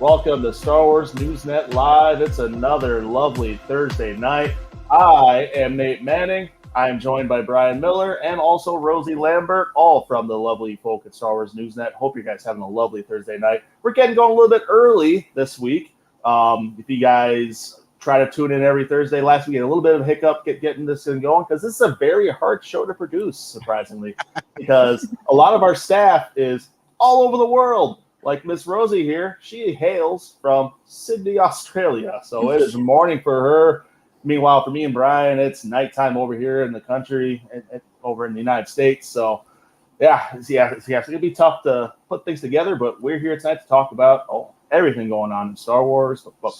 Welcome to Star Wars Newsnet Live. It's another lovely Thursday night. I am Nate Manning. I am joined by Brian Miller and also Rosie Lambert, all from the lovely folk at Star Wars Newsnet. Hope you guys having a lovely Thursday night. We're getting going a little bit early this week. If you guys try to tune in every Thursday, last week we had a little bit of a hiccup getting this thing going because this is a very hard show to produce, surprisingly, because a lot of our staff is all over the world. Like Miss Rosie here, she hails from Sydney, Australia. So it is morning for her. Meanwhile, for me and Brian, it's nighttime over here in the country, over in the United States. So, it's going to be tough to put things together, but we're here tonight to talk about everything going on in Star Wars. But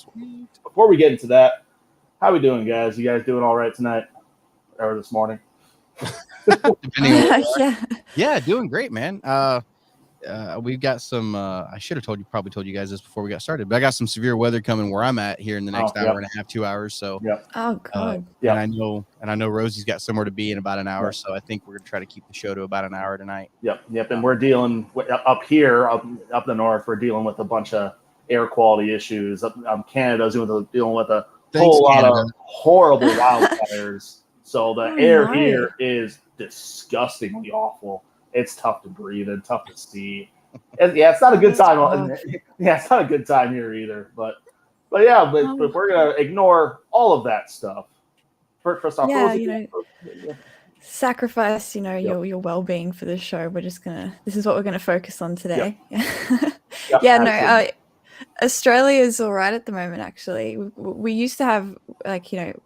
before we get into that, how we doing, guys? You guys doing all right tonight or this morning? Yeah, doing great, man. We've got some, I should have probably told you guys this before we got started, but I got some severe weather coming where I'm at here in the next hour and a half, 2 hours. So, oh God. And I know Rosie's got somewhere to be in about an hour. So I think we're going to try to keep the show to about an hour tonight. Yep. And we're dealing up here, up the north, we're dealing with a bunch of air quality issues. Canada's dealing with a whole lot of horrible wildfires. So the air here is disgustingly awful. It's tough to breathe and tough to see. And it's not a good time. It's not a good time here either. But we're gonna ignore all of that stuff. First off, sacrifice, your well-being for the show. This is what we're gonna focus on today. Australia is all right at the moment. Actually, we used to have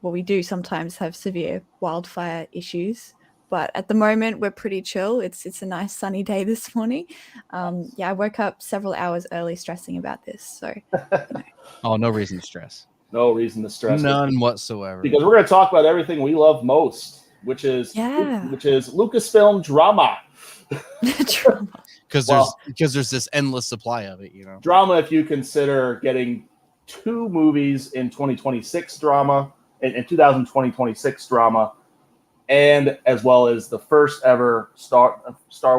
we do sometimes have severe wildfire issues. But at the moment, we're pretty chill. It's a nice sunny day this morning. I woke up several hours early stressing about this. So, Oh, no reason to stress. No reason to stress. None whatsoever. Because we're going to talk about everything we love most, which is Lucasfilm drama. Because there's this endless supply of it, Drama, if you consider getting 2 movies in 2026 drama, in 2026 drama, and as well as the first ever Star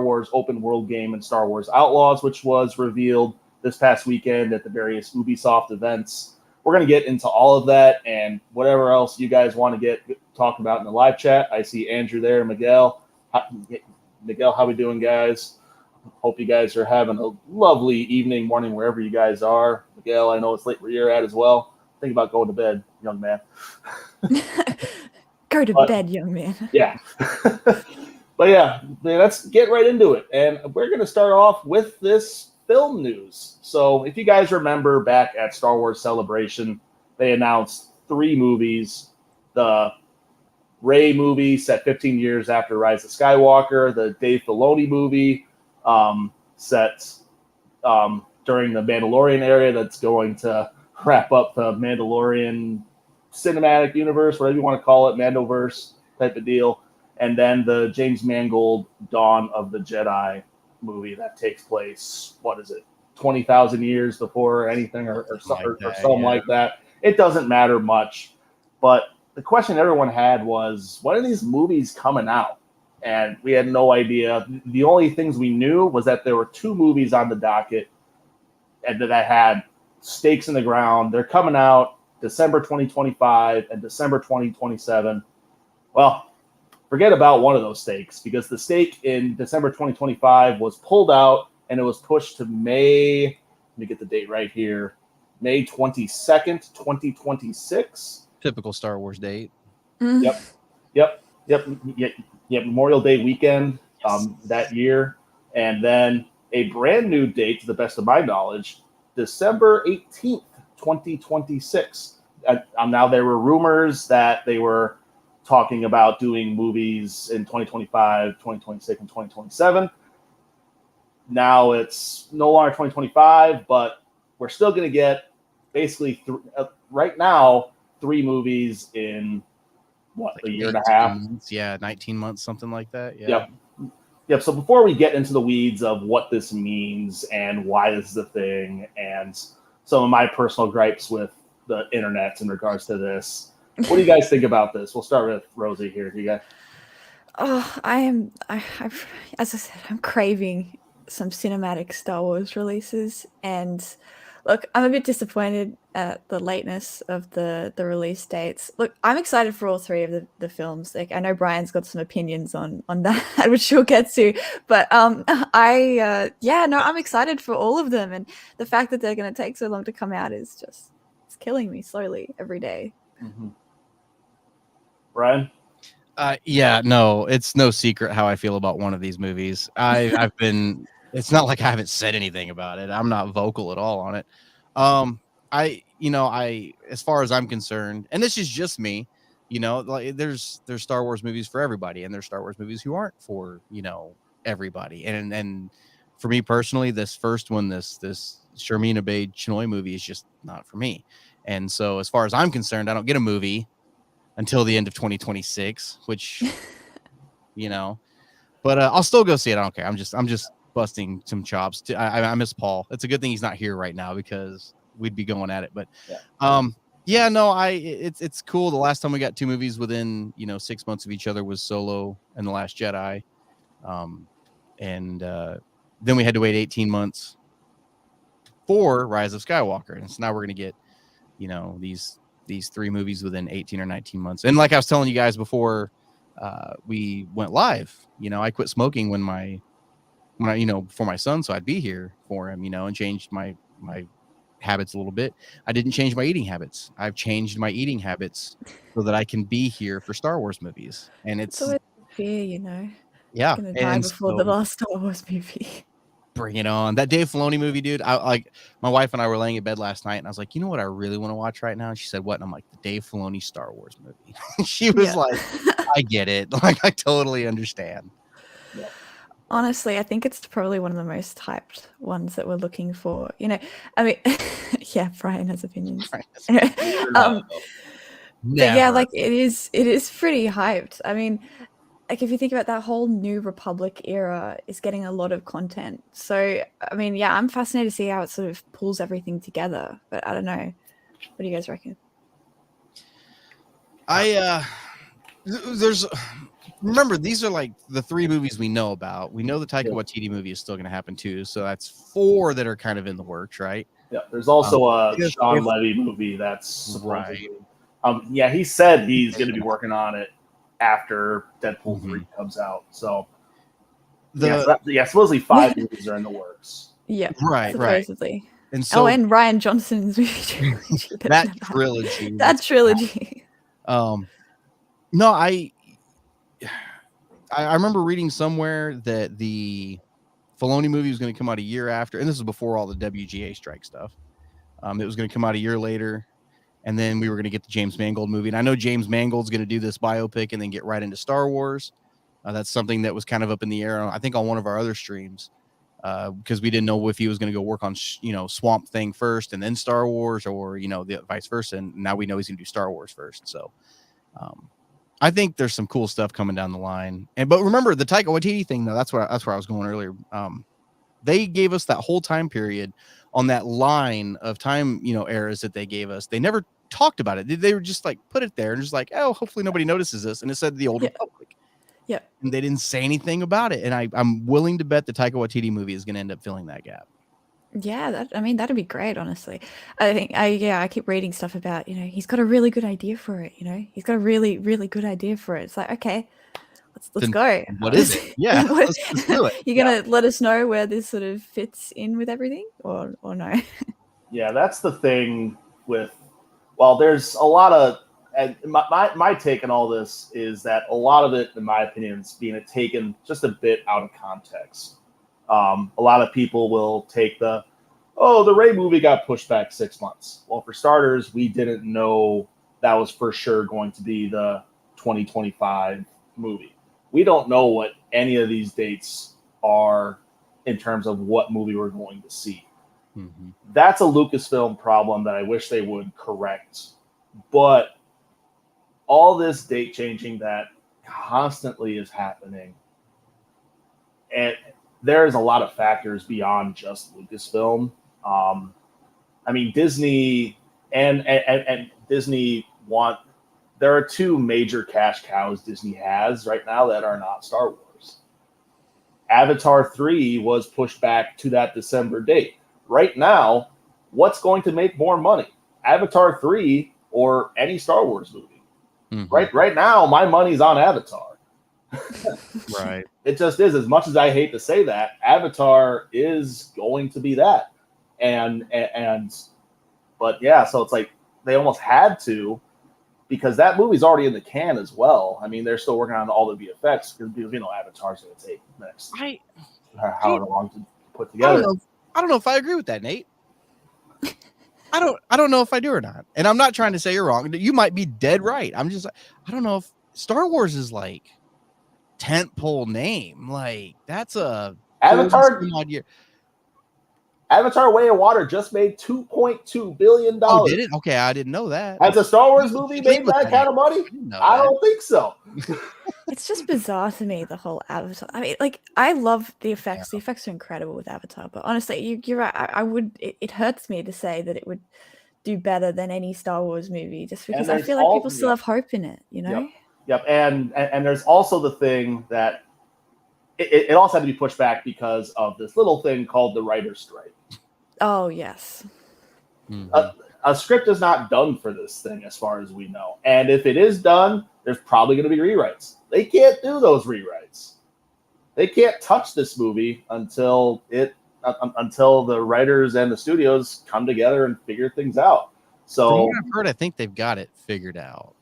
Wars open world game in Star Wars Outlaws, which was revealed this past weekend at the various Ubisoft events. We're going to get into all of that and whatever else you guys want to talk about in the live chat. I see Andrew there, Miguel. Miguel, how we doing, guys? Hope you guys are having a lovely evening, morning, wherever you guys are. Miguel, I know it's late where you're at as well. Think about going to bed, young man. Go to bed, young man. Yeah. But let's get right into it. And we're going to start off with this film news. So if you guys remember back at Star Wars Celebration, they announced 3 movies. The Rey movie set 15 years after Rise of Skywalker. The Dave Filoni movie set during the Mandalorian era that's going to wrap up the Mandalorian cinematic universe, whatever you want to call it, Mandoverse type of deal, and then the James Mangold Dawn of the Jedi movie that takes place, 20,000 years before anything or something like that. It doesn't matter much, but the question everyone had was, when are these movies coming out? And we had no idea. The only things we knew was that there were 2 movies on the docket and that had stakes in the ground. They're coming out December 2025 and December 2027. Well, forget about one of those stakes because the stake in December 2025 was pulled out and it was pushed to May. Let me get the date right here. May 22nd, 2026. Typical Star Wars date. Yep. Memorial Day weekend that year. And then a brand new date, to the best of my knowledge, December 18th. 2026. Now there were rumors that they were talking about doing movies in 2025, 2026, and 2027. Now it's no longer 2025, but we're still going to get basically right now 3 movies in a year and a half. Months, 19 months, something like that. Yep. So before we get into the weeds of what this means and why this is a thing and some of my personal gripes with the internet in regards to this, what do you guys think about this? We'll start with Rosie here. Do you guys? As I said, I'm craving some cinematic Star Wars releases, and Look, I'm a bit disappointed at the lateness of the release dates. Look, I'm excited for all three of the films. Like, I know Brian's got some opinions on that, which we'll get to. But I'm excited for all of them, and the fact that they're going to take so long to come out is just it's killing me slowly every day. Mm-hmm. Brian? Yeah, no, it's no secret how I feel about one of these movies. I've been. It's not like I haven't said anything about it. I'm not vocal at all on it. As far as I'm concerned, and this is just me, like there's Star Wars movies for everybody, and there's Star Wars movies who aren't for, everybody. And for me personally, this first one, this Sharmina Bay Chinoy movie is just not for me. And so as far as I'm concerned, I don't get a movie until the end of 2026, which, but I'll still go see it. I don't care. I'm just busting some chops. I miss Paul. It's a good thing he's not here right now because we'd be going at it. But it's cool. The last time we got two movies within 6 months of each other was Solo and The Last Jedi, and then we had to wait 18 months for Rise of Skywalker, and so now we're gonna get these three movies within 18 or 19 months. And like I was telling you guys before we went live, I quit smoking when I for my son, so I'd be here for him, and changed my habits a little bit. I didn't change my eating habits. I've changed my eating habits so that I can be here for Star Wars movies. And it's always fear, yeah, gonna die before the last Star Wars movie. Bring it on. That Dave Filoni movie, dude. My wife and I were laying in bed last night, and I was like, you know what I really want to watch right now? And she said, what? And I'm like, the Dave Filoni Star Wars movie. She was like, I get it. Like, I totally understand. Yeah. Honestly, I think it's probably one of the most hyped ones that we're looking for. I mean, yeah, Brian has opinions. But yeah, like it is pretty hyped. I mean, like if you think about that whole New Republic era is getting a lot of content. So, I mean, yeah, I'm fascinated to see how it sort of pulls everything together. But I don't know. What do you guys reckon? Remember, these are like the three movies we know about. We know the Taika Waititi movie is still going to happen too. So that's four that are kind of in the works, right? Yeah. There's also a Sean Levy movie that's supposedly, right. He said he's going to be working on it after Deadpool 3 comes out. So supposedly 5 movies are in the works. Yeah, supposedly. Right. And so, and Ryan Johnson's that trilogy. That trilogy. No, I remember reading somewhere that the Filoni movie was going to come out a year after, and this is before all the WGA strike stuff. It was going to come out a year later, and then we were going to get the James Mangold movie. And I know James Mangold's going to do this biopic and then get right into Star Wars. That's something that was kind of up in the air, I think, on one of our other streams, because we didn't know if he was going to go work on Swamp Thing first and then Star Wars, or the vice versa. And now we know he's going to do Star Wars first. So I think there's some cool stuff coming down the line. But remember the Taika Waititi thing, though. That's where I was going earlier. They gave us that whole time period on that line of time, eras that they gave us. They never talked about it. They were just like put it there and just like, oh, hopefully nobody notices this. And it said the Old Republic. Yeah. And they didn't say anything about it. And I'm willing to bet the Taika Waititi movie is going to end up filling that gap. Yeah, that'd be great, honestly. I think I keep reading stuff about, he's got a really good idea for it, he's got a really, really good idea for it. It's like, okay, let's go. What is it? Yeah, let's do it. You're gonna let us know where this sort of fits in with everything, or no? Yeah, that's the thing with. Well, there's a lot of, and my take on all this is that a lot of it, in my opinion, is being taken just a bit out of context. A lot of people will take the Rey movie got pushed back 6 months. Well, for starters, we didn't know that was for sure going to be the 2025 movie. We don't know what any of these dates are in terms of what movie we're going to see. Mm-hmm. That's a Lucasfilm problem that I wish they would correct. But all this date changing that constantly is happening, and there's a lot of factors beyond just Lucasfilm. I mean, Disney and Disney there are two major cash cows Disney has right now that are not Star Wars. Avatar 3 was pushed back to that December date. Right now, what's going to make more money, Avatar 3 or any Star Wars movie? Mhm. Right now, my money's on Avatar. Right. It just is. As much as I hate to say that, Avatar is going to be that. But yeah, so it's like they almost had to, because that movie's already in the can as well. I mean, they're still working on all the VFX because Avatar's going to take next however long to put together. I don't know if I agree with that, Nate. I don't know if I do or not. And I'm not trying to say you're wrong. You might be dead right. I don't know if Star Wars is like tentpole name. Like that's a Avatar. Year. Avatar: Way of Water just made $2.2 billion. Oh, did it? Okay, I didn't know that. Has a Star Wars movie made that kind of money? I don't think so. It's just bizarre to me, the whole Avatar. I mean, like, I love the effects. Yeah. The effects are incredible with Avatar. But honestly, you're right. I would. It hurts me to say that it would do better than any Star Wars movie, just because I feel like people still have hope in it. You know. Yep. And there's also the thing that it also had to be pushed back because of this little thing called the writer's strike. Oh, yes. Mm-hmm. A script is not done for this thing, as far as we know. And if it is done, there's probably going to be rewrites. They can't do those rewrites. They can't touch this movie until the writers and the studios come together and figure things out. So, from what I've heard, I think they've got it figured out.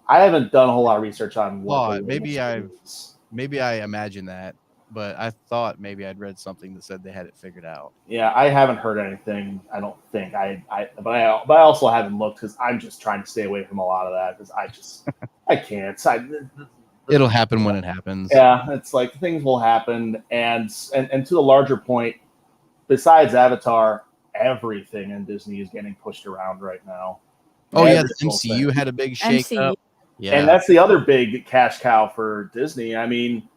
I haven't done a whole lot of research on what. Maybe I imagine that. But I thought maybe I'd read something that said they had it figured out. Yeah, I haven't heard anything. I don't think but I also haven't looked because I'm just trying to stay away from a lot of that because I can't. It'll happen when it happens. Yeah, it's like things will happen, and to the larger point, besides Avatar, everything in Disney is getting pushed around right now. Oh yeah, the MCU had a big shake up. Yeah, and that's the other big cash cow for Disney. I mean,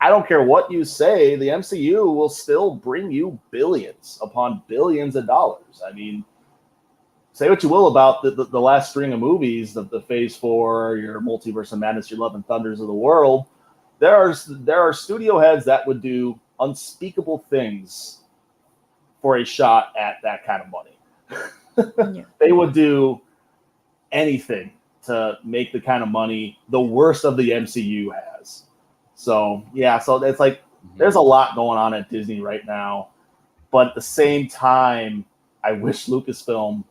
I don't care what you say, the MCU will still bring you billions upon billions of dollars. I mean, say what you will about the last string of movies, the Phase 4, your Multiverse of Madness, your Love and Thunders of the world. There are studio heads that would do unspeakable things for a shot at that kind of money. Yeah. They would do anything to make the kind of money the worst of the MCU has. So, yeah, so it's like there's a lot going on at Disney right now. But at the same time, I wish Lucasfilm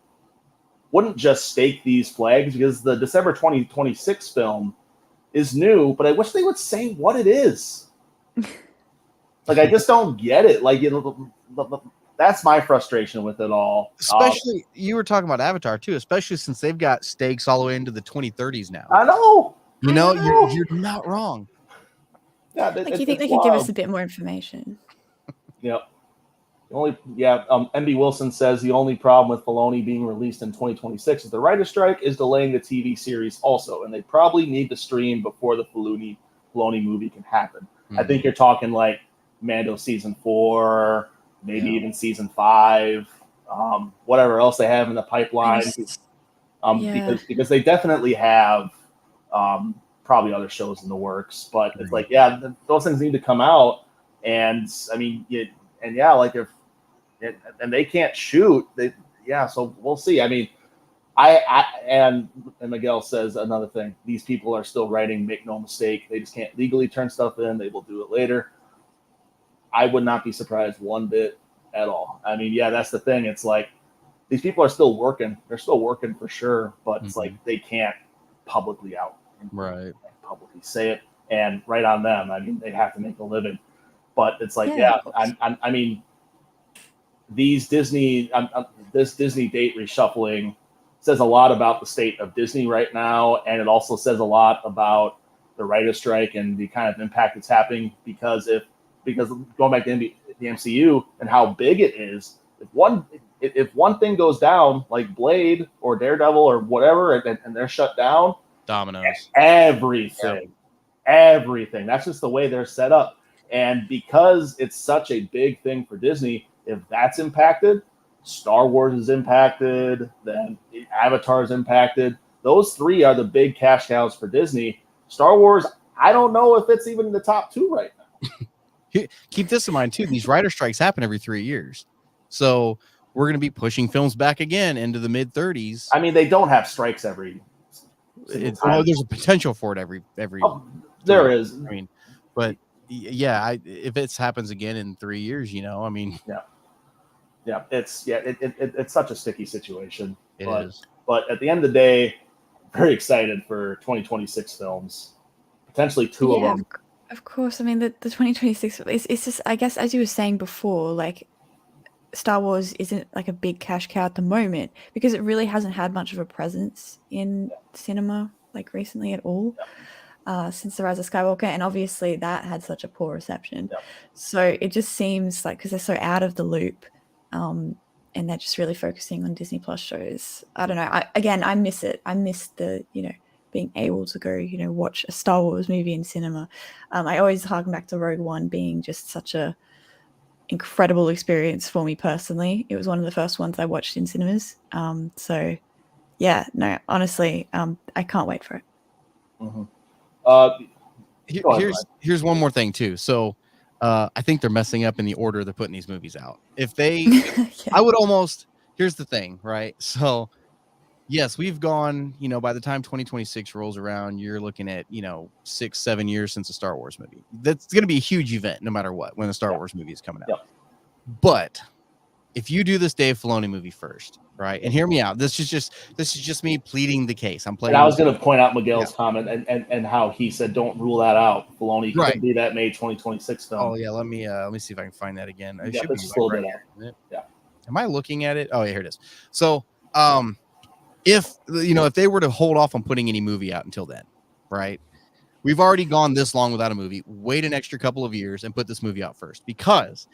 wouldn't just stake these flags because the December 2026 film is new, but I wish they would say what it is. Like, I just don't get it. Like, that's my frustration with it all. Especially, you were talking about Avatar, too, especially since they've got stakes all the way into the 2030s now. I know. You're not wrong. Yeah, you think they could give us a bit more information? Yep. MB Wilson says the only problem with Filoni being released in 2026 is the writer's strike is delaying the TV series also, and they probably need to stream before the Filoni movie can happen. Mm-hmm. I think you're talking like Mando season 4, maybe even season 5, whatever else they have in the pipeline. Because they definitely have probably other shows in the works, but it's like, those things need to come out. And I mean, and they can't shoot. So we'll see. I mean, and Miguel says another thing. These people are still writing. Make no mistake, they just can't legally turn stuff in. They will do it later. I would not be surprised one bit at all. I mean, that's the thing. It's like these people are still working. They're still working for sure, but it's like they can't publicly publicly say it, and right on them. I mean, they have to make a living, but it's like, I mean, these Disney, this Disney date reshuffling says a lot about the state of Disney right now, and it also says a lot about the writer's strike and the kind of impact it's happening. Because going back to the MCU and how big it is, if one thing goes down, like Blade or Daredevil or whatever, and they're shut down, dominoes, everything. That's just the way they're set up. And because it's such a big thing for Disney, if that's impacted, Star Wars is impacted, then Avatar is impacted. Those three are the big cash cows for Disney. Star Wars, I don't know if it's even in the top 2 right now. Keep this in mind, too. These writer strikes happen every 3 years. So we're going to be pushing films back again into the mid 30s. I mean, they don't have strikes every. There's a potential for it every. Oh, there is. I mean, but yeah, if it happens again in 3 years, I mean, it's such a sticky situation. It is. But at the end of the day, very excited for 2026 films, potentially two of them. Of course. I mean, the 2026 it's just, I guess, as you were saying before, like Star Wars isn't like a big cash cow at the moment because it really hasn't had much of a presence in cinema like recently at all. Since The Rise of Skywalker, and obviously that had such a poor reception. So it just seems like, because they're so out of the loop, and they're just really focusing on Disney Plus shows. I don't know. I miss it. I miss the, being able to go, watch a Star Wars movie in cinema. I always harken back to Rogue One being just such a incredible experience for me personally. It was one of the first ones I watched in cinemas. So yeah, no, honestly, I can't wait for it. Mm-hmm. Here's one more thing too. So I think they're messing up in the order they're putting these movies out. If they I would almost, here's the thing, right? So yes, we've gone, by the time 2026 rolls around, you're looking at 6-7 years since a Star Wars movie. That's going to be a huge event no matter what when a Star Wars movie is coming out. But if you do this Dave Filoni movie first, right? And hear me out. This is just me pleading the case. I'm playing. And I was going to point out Miguel's comment and how he said don't rule that out. Filoni could be that May 2026 film. Oh yeah, let me see if I can find that again. It should be right here. Yeah. Am I looking at it? Oh yeah, here it is. So if they were to hold off on putting any movie out until then, right? We've already gone this long without a movie. Wait an extra couple of years and put this movie out first, because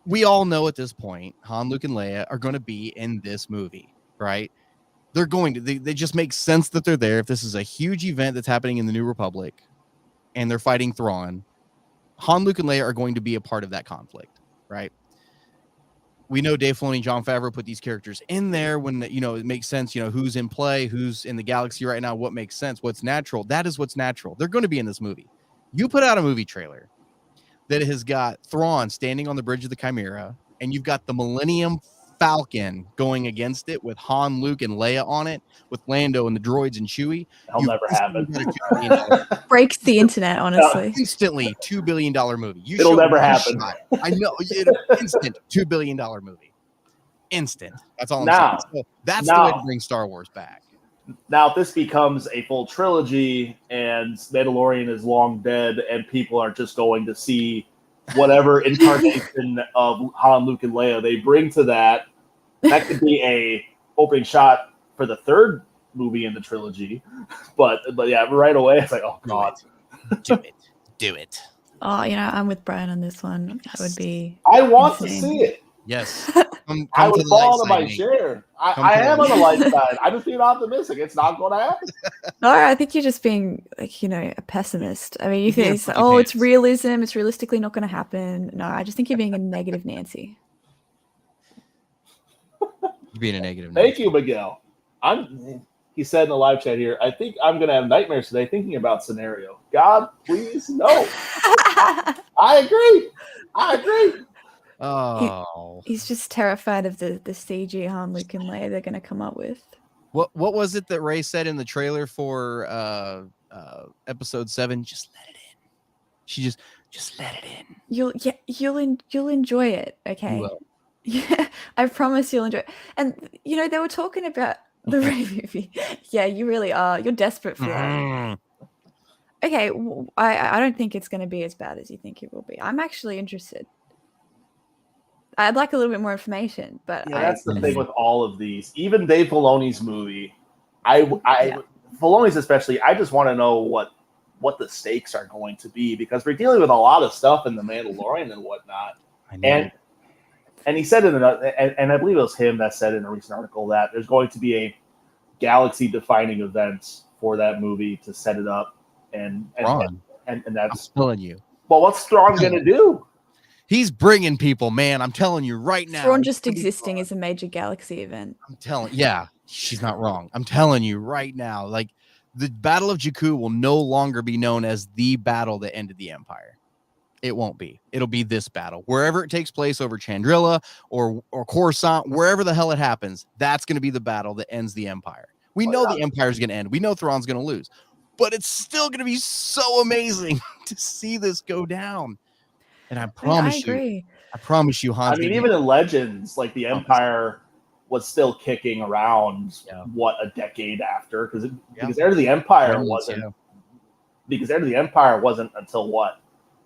we all know at this point, Han, Luke, and Leia are going to be in this movie, right? They're going to. They just make sense that they're there. If this is a huge event that's happening in the New Republic, and they're fighting Thrawn, Han, Luke, and Leia are going to be a part of that conflict, right? We know Dave Filoni and Jon Favreau put these characters in there when it makes sense. Who's in play, who's in the galaxy right now, what makes sense, what's natural. That is what's natural. They're going to be in this movie. You put out a movie trailer that has got Thrawn standing on the bridge of the Chimera, and you've got the Millennium Falcon going against it with Han, Luke, and Leia on it, with Lando and the droids and Chewie. That'll never happen. Breaks the internet, honestly. Instantly, $2 billion movie. It'll never happen. I know. Instant $2 billion movie. Instant. That's all I'm saying. So that's the way to bring Star Wars back. Now, if this becomes a full trilogy and Mandalorian is long dead and people are just going to see whatever incarnation of Han, Luke, and Leia they bring to that could be a opening shot for the third movie in the trilogy. But yeah, right away, it's like, oh, God. Do it. Oh, I'm with Brian on this one. That would be I want insane. to see it. Yes. I would fall on my share. I am on the light side. I'm just being optimistic. It's not going to happen. No, I think you're just being a pessimist. I mean, you think it's realism. It's realistically not going to happen. No, I just think you're being a negative Nancy. You're being a negative Nancy. Thank you, Miguel. He said in the live chat here, I think I'm going to have nightmares today thinking about scenario. God, please, no. I agree. Oh, he's just terrified of the CG Han, Luke, and Leia they're going to come up with. What was it that Ray said in the trailer for episode 7? Just let it in. She just let it in. You'll enjoy it. Okay. Yeah, I promise you'll enjoy it. And they were talking about the Ray movie. Yeah, you really are. You're desperate for it. Okay, I don't think it's going to be as bad as you think it will be. I'm actually interested. I'd like a little bit more information, but that's the thing with all of these. Even Dave Filoni's movie, Filoni's especially, I just want to know what the stakes are going to be, because we're dealing with a lot of stuff in The Mandalorian and whatnot. And he said in and I believe it was him that said in a recent article that there's going to be a galaxy-defining event for that movie to set it up, and that's I'm telling you. Well, what's Thrawn going to do? He's bringing people, man. I'm telling you right now. Thrawn just existing is a major galaxy event. She's not wrong. I'm telling you right now, like, the Battle of Jakku will no longer be known as the battle that ended the Empire. It won't be. It'll be this battle. Wherever it takes place over Chandrilla or Coruscant, wherever the hell it happens, that's going to be the battle that ends the Empire. We know the Empire's going to end. We know Thrawn's going to lose. But it's still going to be so amazing to see this go down. And I promise you, Hans. I mean, even in Legends, like the Empire was still kicking around a decade after, because Heir to the Empire wasn't until what,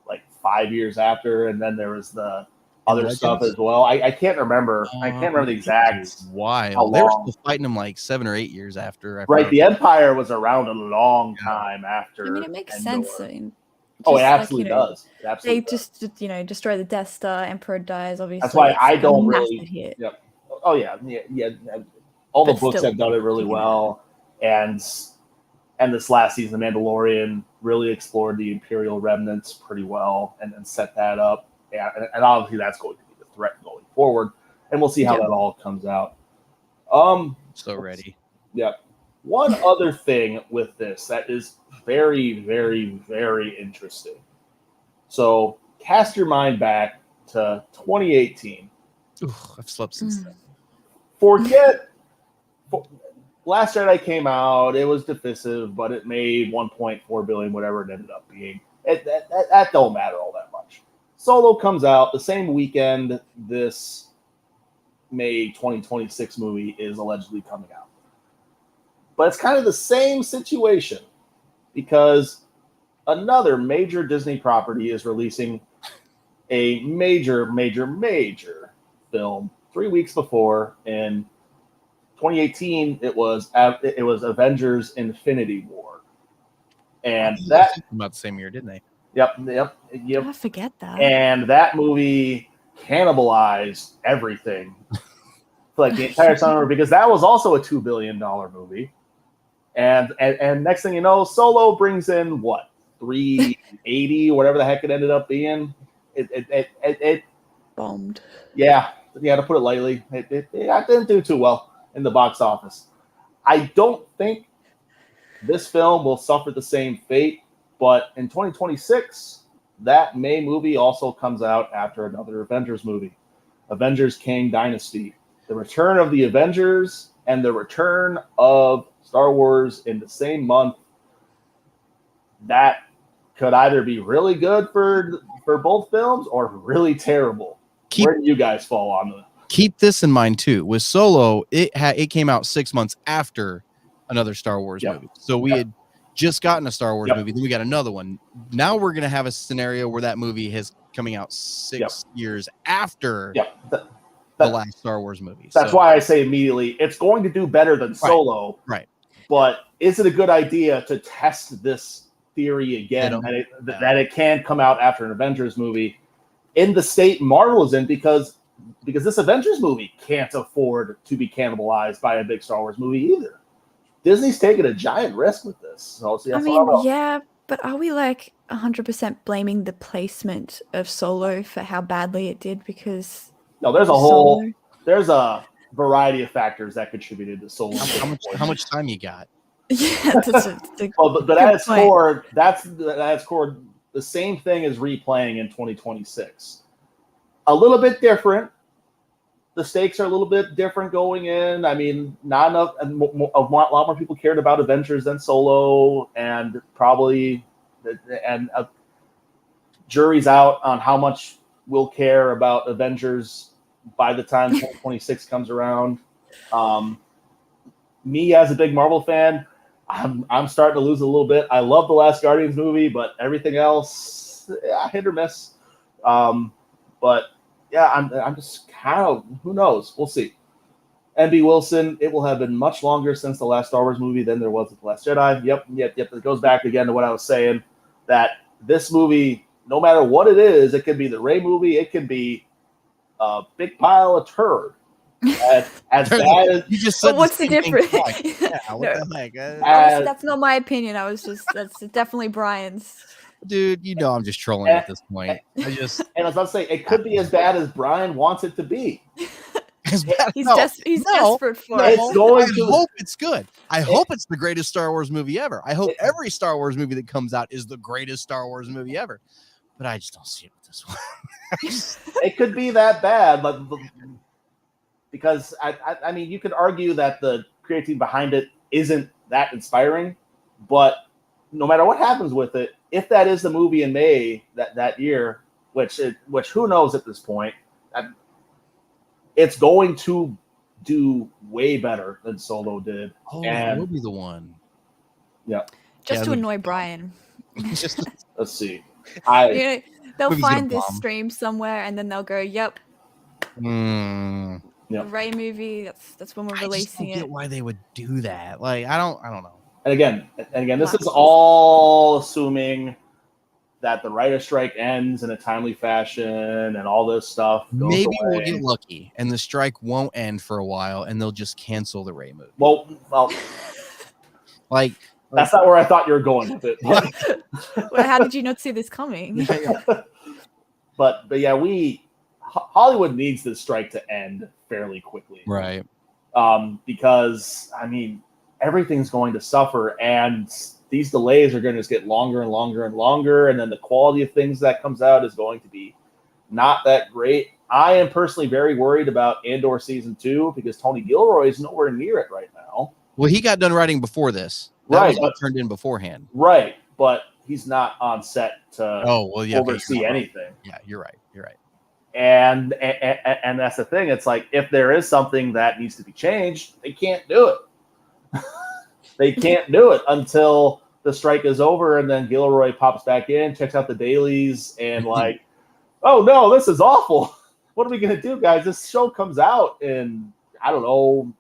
like 5 years after, and then there was the other Legends stuff as well. I can't remember. I can't remember the exact while. They were still fighting them like 7 or 8 years after. Right, the Empire was around a long time after. I mean, it makes sense. I mean, it absolutely does. It absolutely does. Just destroy the Death Star. Emperor dies. Obviously, that's why I don't really. Yep. Oh yeah. All the books have done it really well, and this last season, The Mandalorian really explored the Imperial remnants pretty well, and set that up. And obviously, that's going to be the threat going forward, and we'll see how that all comes out. So ready. Yeah. One other thing with this that is very, very, very interesting. So cast your mind back to 2018. I've slept since then. Forget Last Jedi came out. It was divisive, but it made 1.4 billion, whatever it ended up being. That don't matter all that much. Solo comes out the same weekend this May 2026 movie is allegedly coming out. But it's kind of the same situation because another major Disney property is releasing a major film 3 weeks before. In 2018, it was Avengers: Infinity War, and that came out the same year, didn't they? Yep. I forget that. And that movie cannibalized everything, like the entire summer, because that was also a $2 billion movie. And next thing you know, Solo brings in what, 380, whatever the heck it ended up being. It bombed. Yeah, to put it lightly, it didn't do too well in the box office. I don't think this film will suffer the same fate, but in 2026, that May movie also comes out after another Avengers movie, Avengers: Kang Dynasty, the return of the Avengers and the return of Star Wars in the same month. That could either be really good for both films or really terrible. Where do you guys fall on the? Keep this in mind too. With Solo, it came out 6 months after another Star Wars movie. So we had just gotten a Star Wars movie, then we got another one. Now we're going to have a scenario where that movie is coming out 6 years after the last Star Wars movie. That's why I say immediately it's going to do better than Solo. Right. But is it a good idea to test this theory again that it can come out after an Avengers movie in the state Marvel is in, because this Avengers movie can't afford to be cannibalized by a big Star Wars movie either. Disney's taking a giant risk with this. So but are we like 100% blaming the placement of Solo for how badly it did? Because no, there's a variety of factors that contributed to Solo. How much time you got? Yeah, but at its core, that's the same thing as replaying in 2026. A little bit different. The stakes are a little bit different going in. I mean, not enough. A lot more people cared about Avengers than Solo, and probably jury's out on how much we'll care about Avengers by the time 2026 comes around. Me as a big Marvel fan, I'm starting to lose a little bit. I love the last Guardians movie, but everything else, hit or miss. But yeah, I'm just kind of, who knows? We'll see. N.B. Wilson, it will have been much longer since the last Star Wars movie than there was with The Last Jedi. Yep. It goes back again to what I was saying, that this movie, no matter what it is, it could be the Rey movie, it could be a big pile of turd. As bad as you just said. What's the difference? Yeah, what the heck? That's not my opinion. That's definitely Brian's. Dude, I'm just trolling at this point. And I was about to say, it could be as bad as Brian wants it to be. He's desperate for it. I hope it's good. I hope it's the greatest Star Wars movie ever. I hope every Star Wars movie that comes out is the greatest Star Wars movie ever. but I just don't see it with this one. It could be that bad, but because I mean, you could argue that the creativity behind it isn't that inspiring, but no matter what happens with it, if that is the movie in May that year, which who knows at this point, it's going to do way better than Solo did. Oh, and it will be the one. Yeah. Just to annoy Brian. Just Let's see. They'll Movie's find gonna this bomb. stream somewhere, and then they'll go, "Yep, Yep. the Rey movie. That's when we're I just releasing don't get it." why they would do that. Like, I don't know. And again, this is all assuming that the writer strike ends in a timely fashion and all this stuff goes Maybe away. we'll get lucky and the strike won't end for a while and they'll just cancel the Rey movie. Well, Like that's not where I thought you were going with it. Well, how did you not see this coming? But yeah, Hollywood needs this strike to end fairly quickly, right. Because I mean everything's going to suffer, and these delays are going to just get longer and longer and longer, and then the quality of things that comes out is going to be not that great. I am personally very worried about Andor season 2 because Tony Gilroy is nowhere near it right now. Well, he got done writing before this. That was what turned in beforehand. Right, but he's not on set to oversee anything. Yeah, you're right. And that's the thing. It's like if there is something that needs to be changed, they can't do it. They can't do it until the strike is over, and then Gilroy pops back in, checks out the dailies, and like, oh no, this is awful. What are we gonna do, guys? This show comes out in I don't know,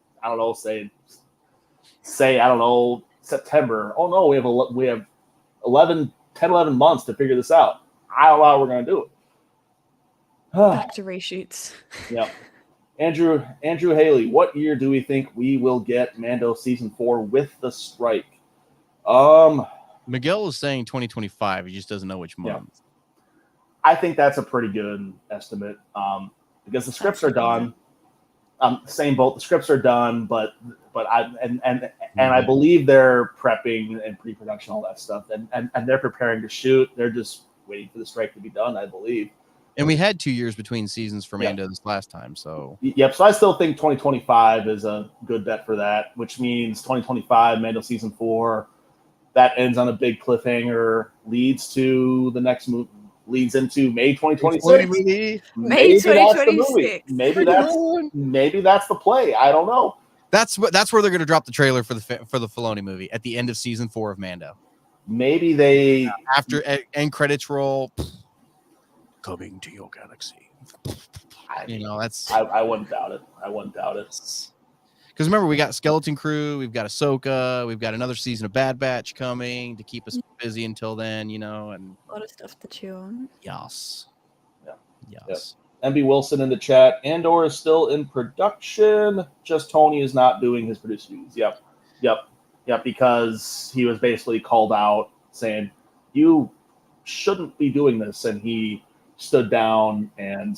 say I don't know, September. Oh no, we have 11 months to figure this out. I don't know how we're gonna do it. Back to reshoots. Yeah. Andrew Haley, what year do we think we will get Mando season 4 with the strike? Miguel is saying 2025. He just doesn't know which month. Yeah. I think that's a pretty good estimate because the scripts are done. Same boat. The scripts are done, but I believe they're prepping and pre-production, all that stuff, and they're preparing to shoot. They're just waiting for the strike to be done, I believe. And we had 2 years between seasons for Mando this last time, so yep. So I still think 2025 is a good bet for that, which means 2025 Mando season 4 that ends on a big cliffhanger, leads to the next movie, leads into May 2026. May 2026. Maybe that's the play. I don't know. That's where they're going to drop the trailer for the Filoni movie at the end of season 4 of Mando. Maybe they after end credits roll. Coming to your galaxy. That's I wouldn't doubt it. Because remember, we got Skeleton Crew, we've got Ahsoka, we've got another season of Bad Batch coming to keep us busy until then, and a lot of stuff to chew on. Yes. MB Wilson in the chat. Andor is still in production. Just Tony is not doing his producer duties. Yep. Because he was basically called out saying, "You shouldn't be doing this," and he stood down, and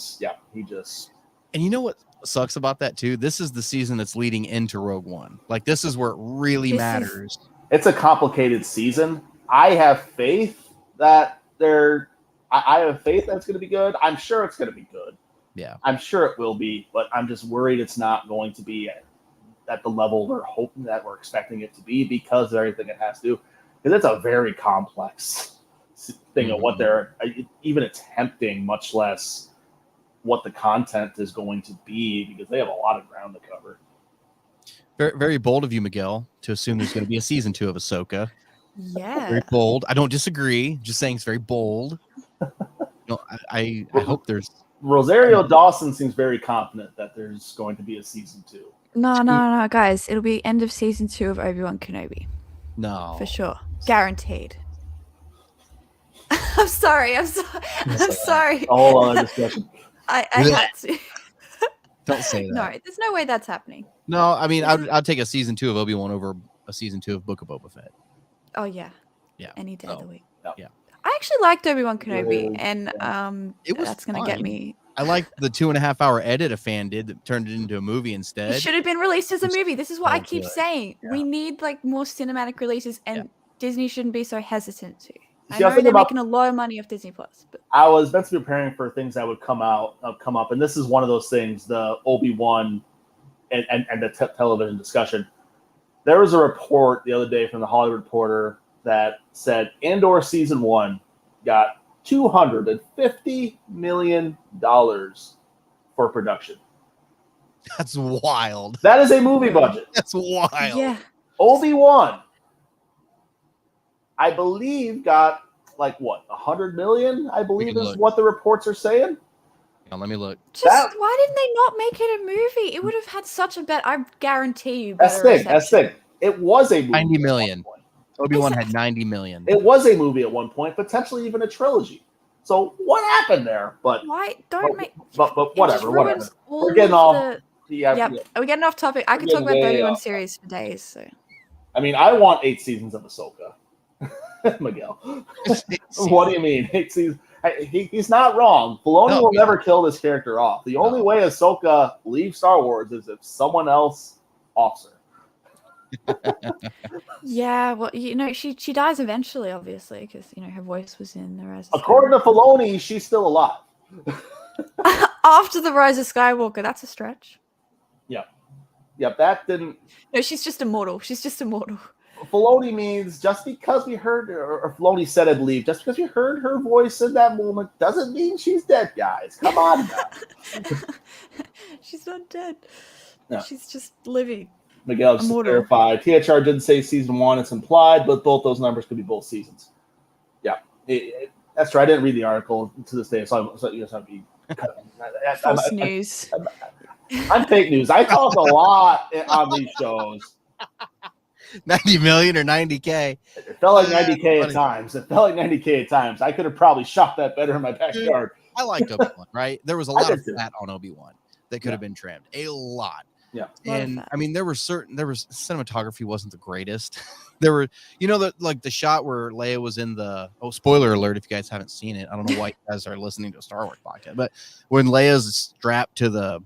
he just. And you know what sucks about that too? This is the season that's leading into Rogue One. Like, this is where it really matters. It's a complicated season. I have faith that I have faith that it's going to be good. I'm sure it's going to be good. Yeah, I'm sure it will be, but I'm just worried it's not going to be at the level we're hoping that we're expecting it to be because of everything it has to do. Because it's a very complex thing of what they're even attempting, much less what the content is going to be, because they have a lot of ground to cover. Very, very bold of you, Miguel, to assume there's going to be a season 2 of Ahsoka. Yeah, very bold. I don't disagree. Just saying it's very bold. I hope there's. Rosario Dawson seems very confident that there's going to be a season 2. No, guys. It'll be end of season 2 of Obi-Wan Kenobi. No, for sure, guaranteed. I'm sorry. I'm sorry. A whole other discussion. I had to. Don't say that. No, there's no way that's happening. No, I mean, I'd take a season 2 of Obi-Wan over a season 2 of Book of Boba Fett. Oh yeah. Any day of the week. I actually liked Obi-Wan Kenobi, and that's gonna get me. I liked the 2.5-hour edit a fan did that turned it into a movie instead. It should have been released as a movie. This is what I keep saying. We need like more cinematic releases, and Disney shouldn't be so hesitant to. I See, I was know thinking they're about. making a lot of money off Disney Plus, but I was meant to be preparing for things that would come up, and this is one of those things. The Obi-Wan and the television discussion. There was a report the other day from the Hollywood Reporter that said Andor season 1 got $250 million for production. That's wild. That is a movie budget. That's wild. yeah, Obi-Wan, I believe, got like what, 100 million? I believe is what the reports are saying. Now, let me look. just why didn't they not make it a movie? It would have had such a better. I guarantee you, better reception. That's thing. It was a movie. 90 million. Obi-Wan had 90 million. It was a movie at one point, potentially even a trilogy. So what happened there? But why don't make? But whatever. We're getting off. Yeah. Are we getting off topic? I could talk about the Obi-Wan series for days. So. I mean, I want 8 seasons of Ahsoka. Miguel, what do you mean 8 seasons? He's not wrong. Filoni will never kill this character off. The only way Ahsoka leaves Star Wars is if someone else offs her. Yeah, well, she dies eventually, obviously, because her voice was in the Rise of According to Filoni, she's still alive. After the Rise of Skywalker, that's a stretch. Yep, that didn't. No, she's just immortal. Filoni means just because we heard her, or Filoni said, I believe, just because we heard her voice in that moment doesn't mean she's dead, guys. Come on now. She's not dead. No. She's just living. Miguel just clarified. THR didn't say season 1. It's implied, but both those numbers could be both seasons. Yeah, that's true. I didn't read the article to this day, so you just have to be. False news. I'm fake news. I talk a lot on these shows. 90 million or 90K. It felt like 90K at times. I could have probably shot that better in my backyard. I liked Obi-Wan, right? There was a lot of fat on Obi-Wan that could have been trimmed. A lot. Yeah. And I mean, there was cinematography wasn't the greatest. There were, the shot where Leia was in spoiler alert if you guys haven't seen it. I don't know why you guys are listening to a Star Wars podcast, but when Leia's strapped to the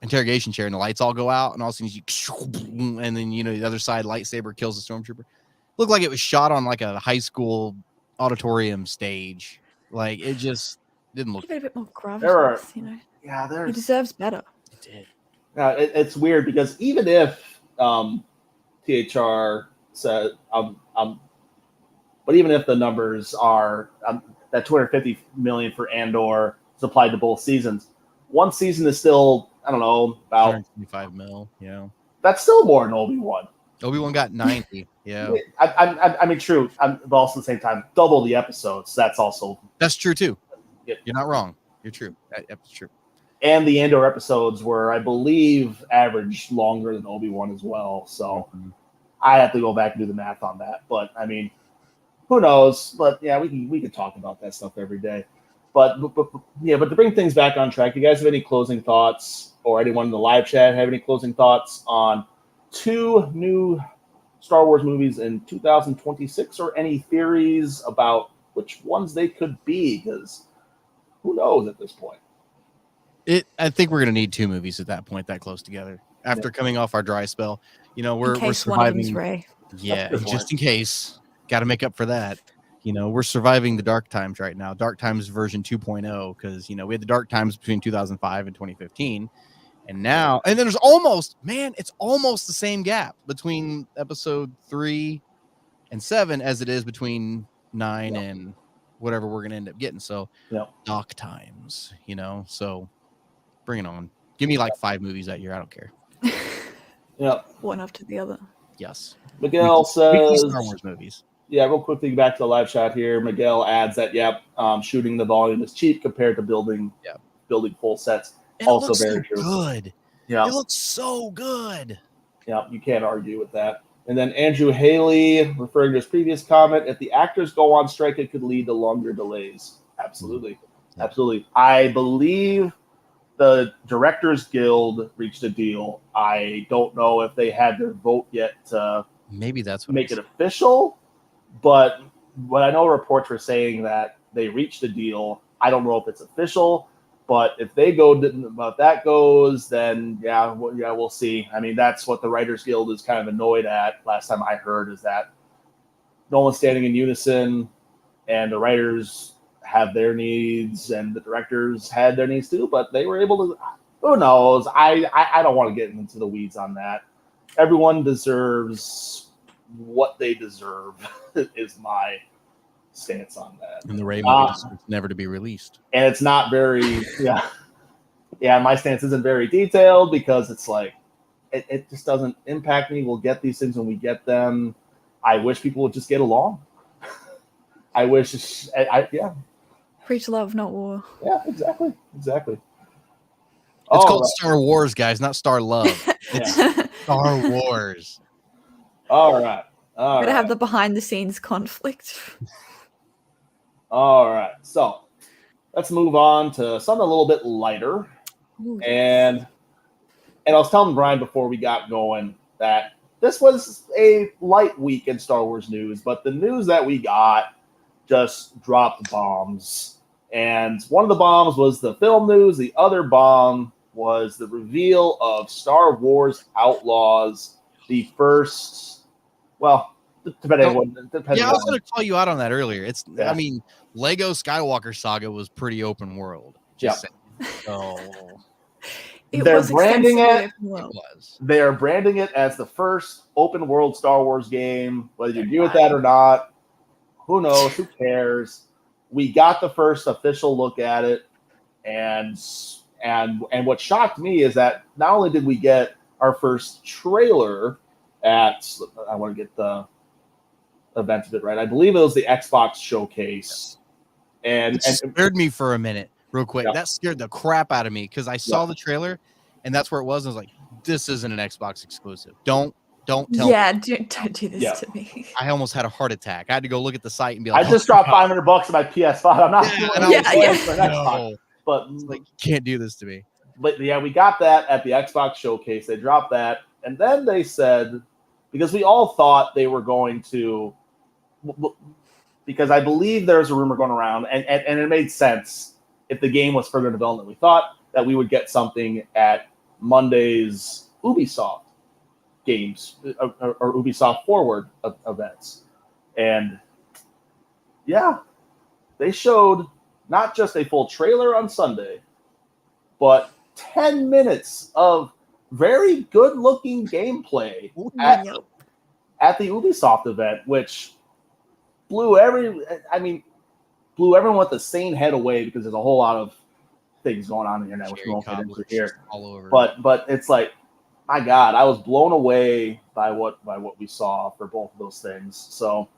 interrogation chair and the lights all go out and all of a sudden and then the other side lightsaber kills the stormtrooper. Looked like it was shot on like a high school auditorium stage. Like it just didn't look. Give it a bit more gravitas, Yeah, it deserves better. It did. It's weird because even if THR said but even if the numbers are that 250 million for Andor is applied to both seasons, one season is still, I don't know, about 125 mil. Yeah, that's still more than Obi-Wan. Obi-Wan got 90. Yeah, I mean, true. But also at the same time, double the episodes. That's true too. You're not wrong. You're true. That's true. And the Andor episodes were, I believe, average longer than Obi-Wan as well. So I have to go back and do the math on that. But I mean, who knows? But yeah, we can talk about that stuff every day. But to bring things back on track, do you guys have any closing thoughts, or anyone in the live chat have any closing thoughts on 2 new Star Wars movies in 2026, or any theories about which ones they could be? Because who knows at this point? I think we're going to need 2 movies at that point, that close together. After coming off our dry spell, we're surviving. Ray. Yeah, just in case. Got to make up for that. We're surviving the dark times right now. Dark times version 2.0, because we had the dark times between 2005 and 2015, and then there's it's almost the same gap between episode 3 and 7 as it is between 9 and whatever we're going to end up getting. So dark times, so. Bring it on. Give me like 5 movies that year. I don't care. One after the other. Yes. Miguel says Star Wars movies. Yeah, real quickly back to the live chat here. Miguel adds that shooting the volume is cheap compared to building full sets. And also it very looks so true. Good. Yeah. It looks so good. Yeah, you can't argue with that. And then Andrew Haley, referring to his previous comment, if the actors go on strike, it could lead to longer delays. Absolutely. Yeah. Absolutely. I believe the Directors Guild reached a deal. I don't know if they had their vote yet to maybe that's what make it official, but what I know reports were saying that they reached a deal. I don't know if it's official, but if that goes, then we'll see. I mean, that's what the Writers Guild is kind of annoyed at. Last time I heard is that no one's standing in unison, and the writers have their needs, and the directors had their needs too. But they were able to. Who knows? I don't want to get into the weeds on that. Everyone deserves what they deserve. Is my stance on that. And the Ray movie is never to be released. And it's not very, yeah. My stance isn't very detailed because it's like it just doesn't impact me. We'll get these things when we get them. I wish people would just get along. I wish, yeah. Preach love, not war. Yeah, exactly. It's called Star Wars, guys, not Star Love. It's Star Wars. All right. Gotta have the behind the scenes conflict. All right. So let's move on to something a little bit lighter. Ooh. And I was telling Brian before we got going that this was a light week in Star Wars news, but the news that we got just dropped bombs. And one of the bombs was the film news. The other bomb was the reveal of Star Wars Outlaws, the first, well, depending on. I was going to call you out on that earlier. I mean, Lego Skywalker Saga was pretty open world. So they're branding it. They are branding it as the first open world Star Wars game. Whether you agree with that or not, who knows? Who cares? We got the first official look at it, and what shocked me is that not only did we get our first trailer at, I want to get the event of it right. I believe it was the Xbox showcase, and it scared me for a minute, real quick. Yeah. That scared the crap out of me because I saw the trailer, and that's where it was. And I was like, "This isn't an Xbox exclusive. Don't tell me." Don't do this to me. I almost had a heart attack. I had to go look at the site and be like, "I just dropped $500 on my PS5. I'm not doing it for an Xbox." But it's like, you can't do this to me. But yeah, we got that at the Xbox showcase. They dropped that, and then they said, because we all thought they were going to, because I believe there's a rumor going around, and it made sense if the game was further development. We thought that we would get something at Monday's Ubisoft games or Ubisoft Forward events. And yeah, they showed not just a full trailer on Sunday, but 10 minutes of very good-looking gameplay at the Ubisoft event, which blew everyone with the sane head away because there's a whole lot of things going on in the internet, which we won't get into here. All over. But it's like, my God, I was blown away by what we saw for both of those things. So,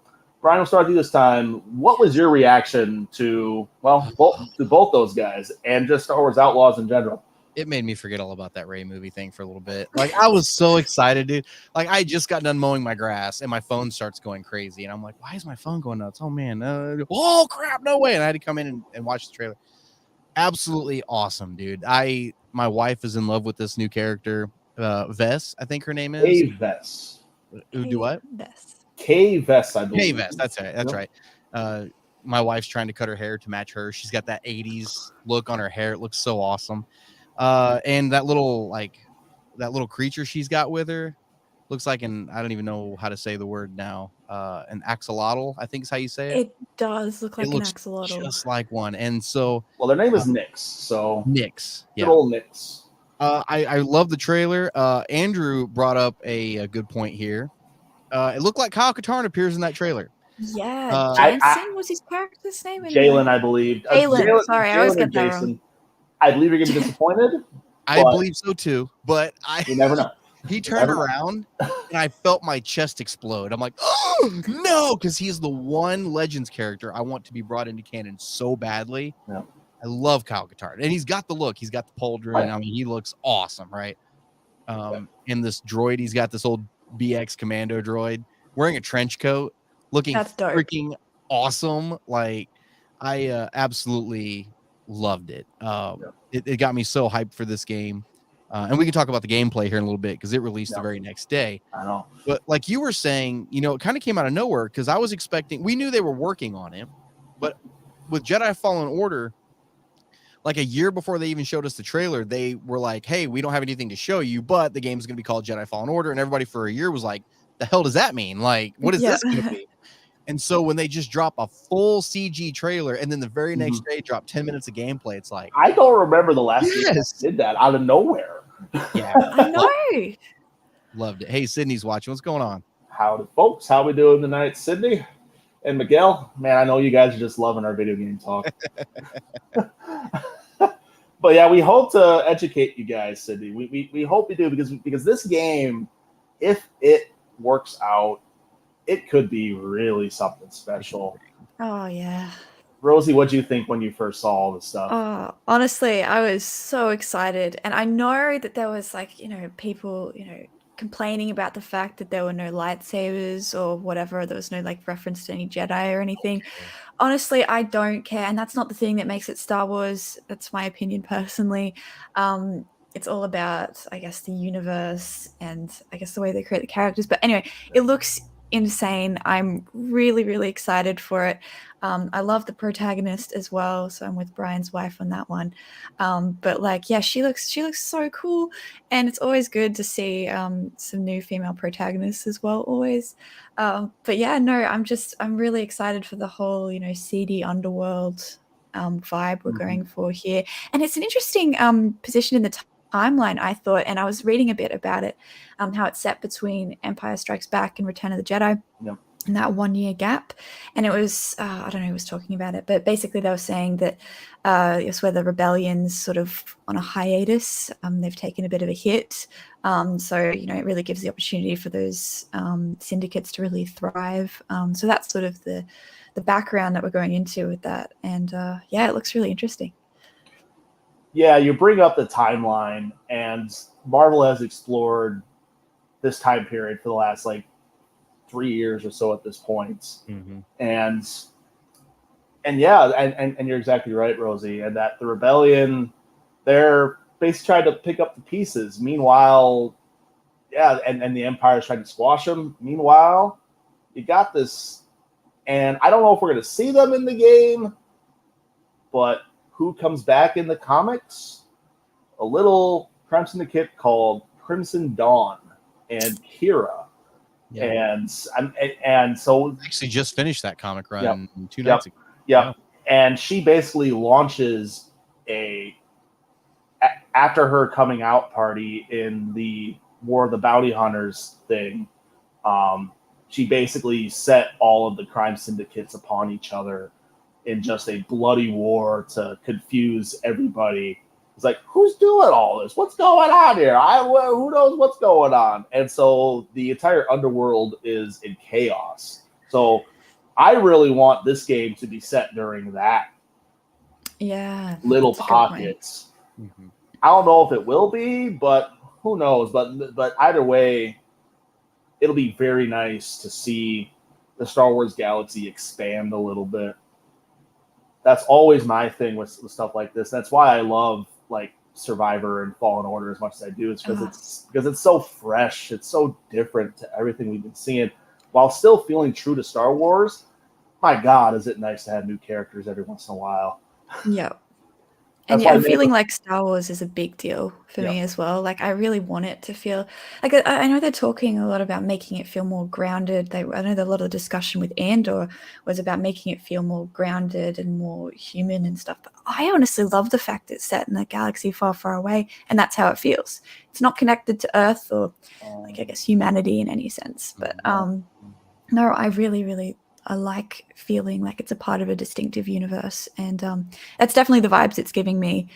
Brian, we'll start with you this time. What was your reaction to both those guys and just Star Wars Outlaws in general? It made me forget all about that Ray movie thing for a little bit. Like, I was so excited, dude. Like, I just got done mowing my grass and my phone starts going crazy. And I'm like, why is my phone going nuts? Oh, man. Oh, crap. No way. And I had to come in and watch the trailer. Absolutely awesome, dude. My wife is in love with this new character, Vess, I think her name is. Kay Vess. Do what? Kay Vess, I believe. Kay Vess, that's right. That's right. My wife's trying to cut her hair to match her. She's got that 80s look on her hair. It looks so awesome. And that little creature she's got with her looks like I don't even know how to say the word now. An axolotl, I think is how you say it. It does look like an axolotl. Just like one. And so, well, their name is Nyx. So Nyx, yeah. Good old Nyx. I love the trailer. Andrew brought up a good point here. It looked like Kyle Katarn appears in that trailer. Yeah, Jensen was his character's name. Jalen, I believe. Jalen, sorry, I always get that wrong. I believe you're going to be disappointed. I believe so too, but you never know. He turned around and I felt my chest explode. I'm like, oh no, because he's the one Legends character I want to be brought into canon so badly. Yeah. I love Kyle Katarn, and he's got the look. He's got the pauldron. Right. I mean, he looks awesome, right? In this droid, he's got this old BX commando droid wearing a trench coat, looking freaking awesome. Like, I absolutely loved it. It got me so hyped for this game. And we can talk about the gameplay here in a little bit because it released the very next day. I know. But like you were saying, it kind of came out of nowhere because I was expecting, we knew they were working on it, but with Jedi Fallen Order, like a year before they even showed us the trailer, they were like, hey, we don't have anything to show you, but the game's going to be called Jedi Fallen Order. And everybody for a year was like, the hell does that mean? Like, what is this going to be? And so when they just drop a full CG trailer and then the very next Mm-hmm. day drop 10 minutes of gameplay, it's like, I don't remember the last game that yes, did that out of nowhere. yeah, I know. loved it. Hey, Sydney's watching. What's going on? Howdy, folks. How we doing tonight, Sydney and Miguel? Man, I know you guys are just loving our video game talk. But yeah, we hope to educate you guys, Sydney. We hope we do because this game, if it works out, it could be really something special. Oh yeah. Rosie, what do you think when you first saw all this stuff? Oh, honestly, I was so excited, and I know that there was like, people, complaining about the fact that there were no lightsabers or whatever. There was no like reference to any Jedi or anything. Honestly, I don't care, and that's not the thing that makes it Star Wars. That's my opinion personally. It's all about, I guess, the universe and I guess the way they create the characters. But anyway, it looks insane. I'm really, really excited for it. I love the protagonist as well, so I'm with Brian's wife on that one. But like, yeah, she looks so cool, and it's always good to see some new female protagonists as well. Always. But yeah, no, I'm really excited for the whole seedy underworld vibe we're going for here, and it's an interesting position in the timeline, I thought, and I was reading a bit about it, how it's set between Empire Strikes Back and Return of the Jedi. Yep. In that 1 year gap. And it was, I don't know who was talking about it, but basically they were saying that it's where the rebellion's sort of on a hiatus. They've taken a bit of a hit. So, it really gives the opportunity for those syndicates to really thrive. So that's sort of the background that we're going into with that. And yeah, it looks really interesting. Yeah, you bring up the timeline, and Marvel has explored this time period for the last 3 years or so at this point. And yeah, and you're exactly right, Rosie, and that the rebellion, they're basically trying to pick up the pieces. Meanwhile, yeah, and the Empire's trying to squash them. Meanwhile, you got this, and I don't know if we're going to see them in the game, but who comes back in the comics? A little crime syndicate called Crimson Dawn and Kira. Yeah. And so actually just finished that comic run 2 nights ago. Yeah. And she basically launches after her coming out party in the War of the Bounty Hunters thing, she basically set all of the crime syndicates upon each other in just a bloody war to confuse everybody. It's like, who's doing all this? What's going on here? Who knows what's going on? And so the entire underworld is in chaos. So I really want this game to be set during that little pockets. I don't know if it will be, but who knows? But either way, it'll be very nice to see the Star Wars galaxy expand a little bit. That's always my thing with stuff like this. That's why I love Survivor and Fallen Order as much as I do. It's because it's so fresh. It's so different to everything we've been seeing, while still feeling true to Star Wars. My God, is it nice to have new characters every once in a while? Yeah. And yeah, I'm feeling like Star Wars is a big deal for me as well. Like, I really want it to feel like, I know they're talking a lot about making it feel more grounded. I know that a lot of the discussion with Andor was about making it feel more grounded and more human and stuff. But I honestly love the fact it's set in a galaxy far, far away, and that's how it feels. It's not connected to Earth or I guess humanity in any sense. But no, I really, really I like feeling like it's a part of a distinctive universe, and that's definitely the vibes it's giving me.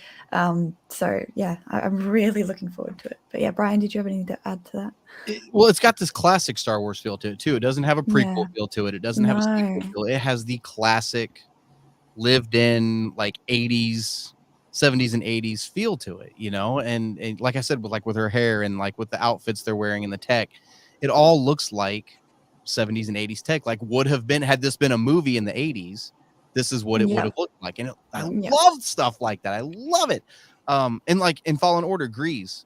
So yeah, I'm really looking forward to it. But yeah, Brian, did you have anything to add to that? Well, it's got this classic Star Wars feel to it too. It doesn't have a prequel feel to it. It doesn't have a sequel feel. It has the classic, lived in 80s, 70s, and 80s feel to it. And like I said, with her hair and with the outfits they're wearing and the tech, it all looks like 70s and 80s tech, would have been had this been a movie in the 80s. This is what it would have looked like. And I love stuff like that. I love it. And in Fallen Order, Grease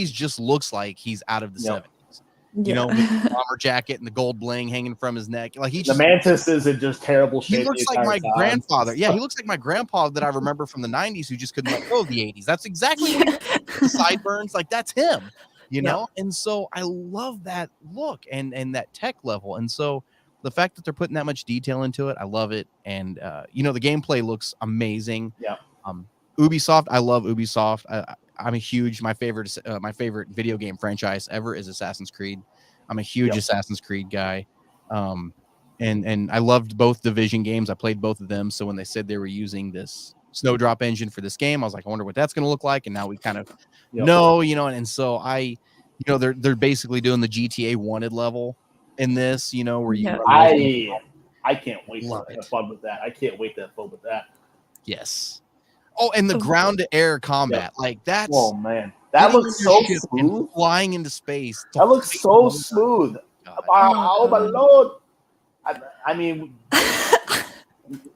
just looks like he's out of the 70s. With the bomber jacket and the gold bling hanging from his neck. The Mantis is in just terrible shape. He looks like my grandfather. Yeah, he looks like my grandpa that I remember from the 90s who just couldn't let go of the 80s. That's exactly what the sideburns, that's him. And so I love that look and that tech level. And so the fact that they're putting that much detail into it, I love it. And you know, the gameplay looks amazing. Yeah. Ubisoft, I love Ubisoft. I'm a huge my favorite video game franchise ever is Assassin's Creed. I'm a huge Assassin's Creed guy. And I loved both Division games. I played both of them. So when they said they were using this Snowdrop engine for this game, I was like, I wonder what that's going to look like. And now we kind of know, you know, and so you know, they're basically doing the GTA wanted level in this, you know, where you I can't wait to have fun with that. I can't wait to have fun with that. Yes. Oh, and the ground to air combat, like that's oh man, that looks so smooth. Flying into space. That looks so smooth. Oh my lord. I mean,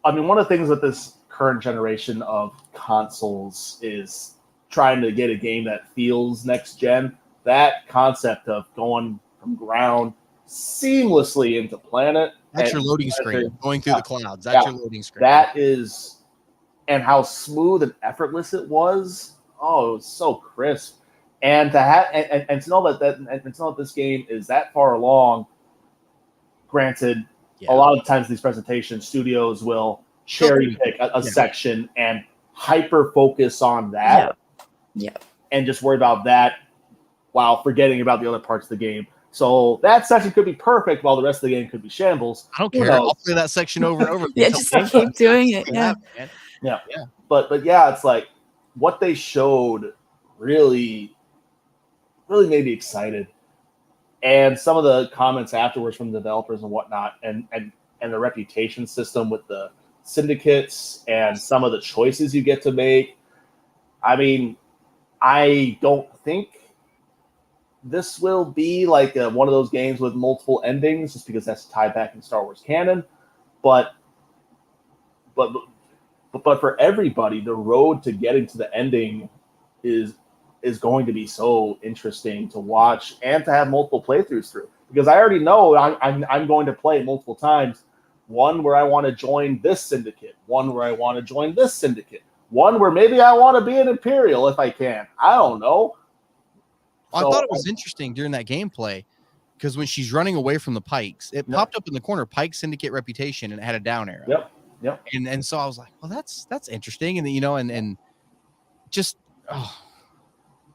one of the things with this current generation of consoles is trying to get a game that feels next gen. That concept of going from ground seamlessly into planet. That's your loading screen. Going through the clouds. That's your loading screen. That is, and how smooth and effortless it was. Oh, it was so crisp. And to have and to know that this game is that far along. Granted, a lot of times these presentation studios will cherry pick a section and hyper focus on that. And just worry about that while forgetting about the other parts of the game. So that section could be perfect while the rest of the game could be shambles. I don't care. I'll play that section over and over. Just keep doing it. Yeah. But yeah, it's like what they showed really made me excited. And some of the comments afterwards from the developers and whatnot, and the reputation system with the syndicates and some of the choices you get to make. I mean, I don't think this will be like one of those games with multiple endings, just because that's tied back in Star Wars canon. But for everybody, the road to getting to the ending is going to be so interesting to watch and to have multiple playthroughs through. Because I already know I'm going to play it multiple times. One where I want to join this syndicate. One where I want to join this syndicate. One where maybe I want to be an Imperial if I can. I don't know. I thought it was interesting during that gameplay because when she's running away from the Pikes, it popped up in the corner, Pike Syndicate reputation, and it had a down arrow. Yep. And so I was like, well, that's interesting. And you know, and just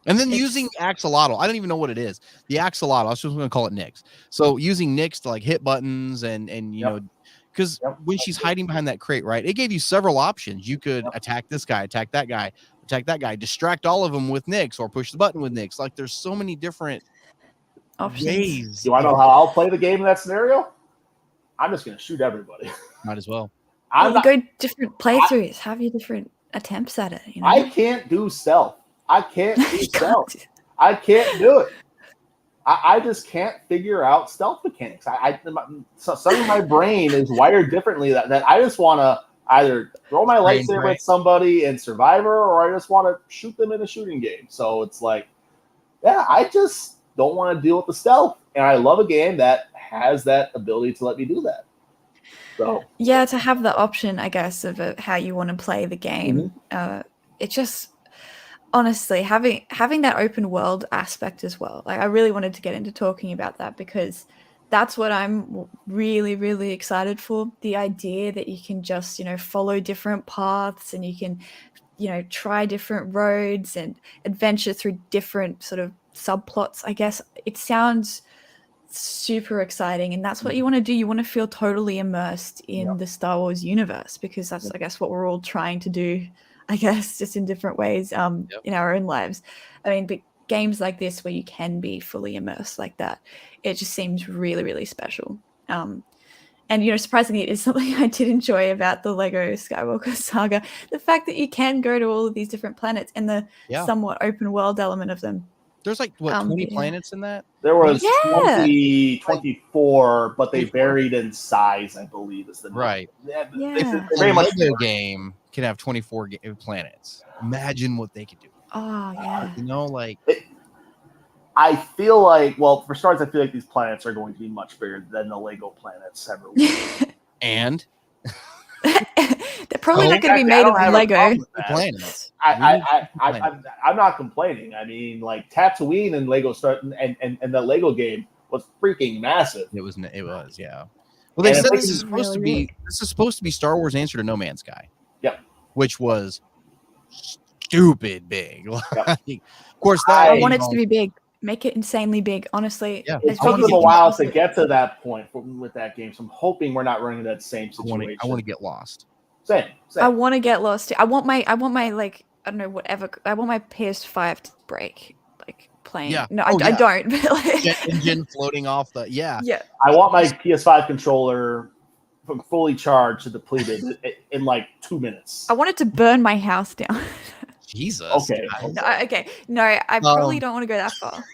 and then using axolotl, I don't even know what it is. The axolotl, I was just going to call it Nyx. So using Nyx to like hit buttons and you know, because when she's hiding behind that crate, right, it gave you several options. You could attack this guy, attack that guy, distract all of them with Nyx, or push the button with Nyx. Like there's so many different ways. Do you want to know how I'll play the game in that scenario? I'm just going to shoot everybody. Might as well. Go different playthroughs. Have your different attempts at it. You know? I can't do stealth. I can't do stealth. I can't do it. I just can't figure out stealth mechanics. Some of my brain is wired differently that I just want to either throw my lightsaber at somebody in Survivor, or I just want to shoot them in a shooting game. So it's like, I just don't want to deal with the stealth. And I love a game that has that ability to let me do that. So to have the option, I guess, of how you want to play the game. It just, honestly, having that open world aspect as well. Like I really wanted to get into talking about that because that's what I'm really, really excited for. The idea that you can just, you know, follow different paths and you can, you know, try different roads and adventure through different sort of subplots, I guess. It sounds super exciting, and that's what you want to do. You want to feel totally immersed in the Star Wars universe, because that's, I guess, what we're all trying to do, I guess, just in different ways in our own lives. I mean, but games like this where you can be fully immersed like that, it just seems really, really special. And, you know, surprisingly, it is something I did enjoy about the Lego Skywalker Saga. The fact that you can go to all of these different planets and the somewhat open world element of them. There's like, what, 20 planets in that? There was 24, but they varied in size, I believe, is the number. Right. Very much Lego game can have 24 planets. Imagine what they could do. Oh, yeah. You know, like... I feel like, well, for starters, I feel like these planets are going to be much bigger than the Lego planets ever will. And? They're probably not going to be made of Lego. Planets. I'm not complaining. I mean, like Tatooine and Lego and the Lego game was freaking massive. It was, yeah. Well, they And said if this they is can- supposed to be Star Wars answer to No Man's Sky. Yep. Which was stupid big. Yep. Of course, that I want it to be big. Make it insanely big. Honestly, Yeah. It as took big as them a you can while to possibly get to that point with that game, so I'm hoping we're not running that same situation. I want to get lost. Same. I want to get lost. Too. I want my like I don't know whatever. I want my PS5 to break like playing. Yeah. No, Oh, I yeah. don't. But like, Jet engine floating off the yeah. I want my PS5 controller from fully charged to depleted in like 2 minutes. I want it to burn my house down. Jesus. Okay. No, okay. No, I probably don't want to go that far.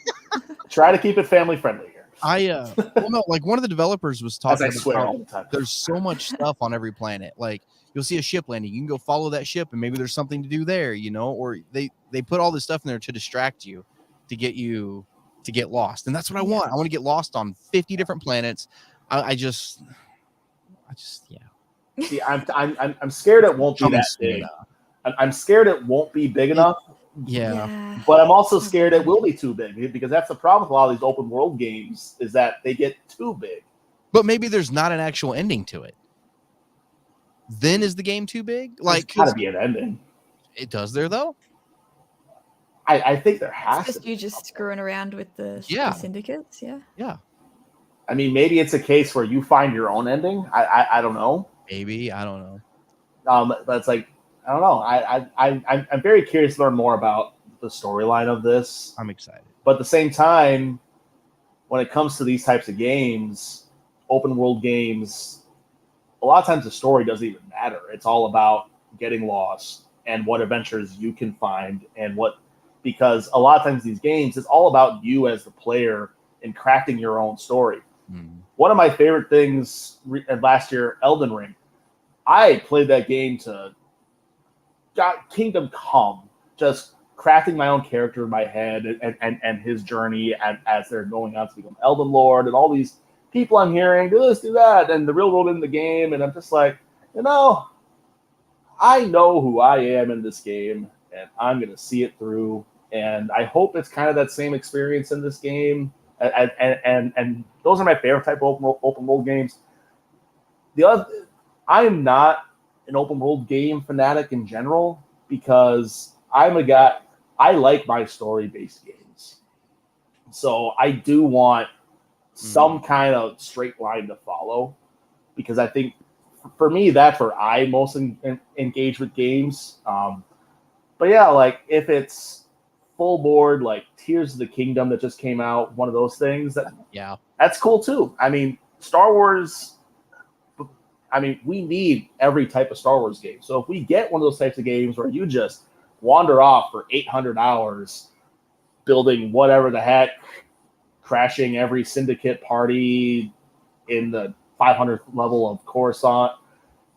Try to keep it family friendly here. Well, no, like one of the developers was As talking I about swear how all the time. there's so much stuff on every planet. Like you'll see a ship landing, you can go follow that ship, and maybe there's something to do there, you know. Or they put all this stuff in there to distract you, to get lost, and that's what I want. I want to get lost on 50 different planets. I just yeah. See, I'm scared it won't be that big. I'm scared it won't be big enough. Yeah. But I'm also scared it will be too big, because that's the problem with a lot of these open world games is that they get too big. But maybe there's not an actual ending to it. Then is the game too big? Like, There's gotta be an ending. It does there though? I think there has It's to just be. you just screwing around with the syndicates. Yeah. Yeah. I mean, maybe it's a case where you find your own ending. I don't know. Maybe, I don't know. But it's like, I don't know. I'm very curious to learn more about the storyline of this. I'm excited. But at the same time, when it comes to these types of games, open world games, a lot of times the story doesn't even matter. It's all about getting lost and what adventures you can find because a lot of times these games, it's all about you as the player and crafting your own story. One of my favorite things last year, Elden Ring. I played that game to Kingdom Come, just crafting my own character in my head and his journey as they're going on to become Elden Lord and all these people I'm hearing, do this, do that, and the real world in the game. And I'm just like, I know who I am in this game, and I'm going to see it through. And I hope it's kind of that same experience in this game. And those are my favorite type of open world games. I am not an open world game fanatic in general, because I'm a guy, I like my story-based games. So I do want some kind of straight line to follow, because I think for me, that's where I most engage with games. But yeah, like if it's full board, like Tears of the Kingdom that just came out, one of those things, that's cool too. I mean, Star Wars, we need every type of Star Wars game. So if we get one of those types of games where you just wander off for 800 hours building whatever the heck, crashing every syndicate party in the 500th level of Coruscant,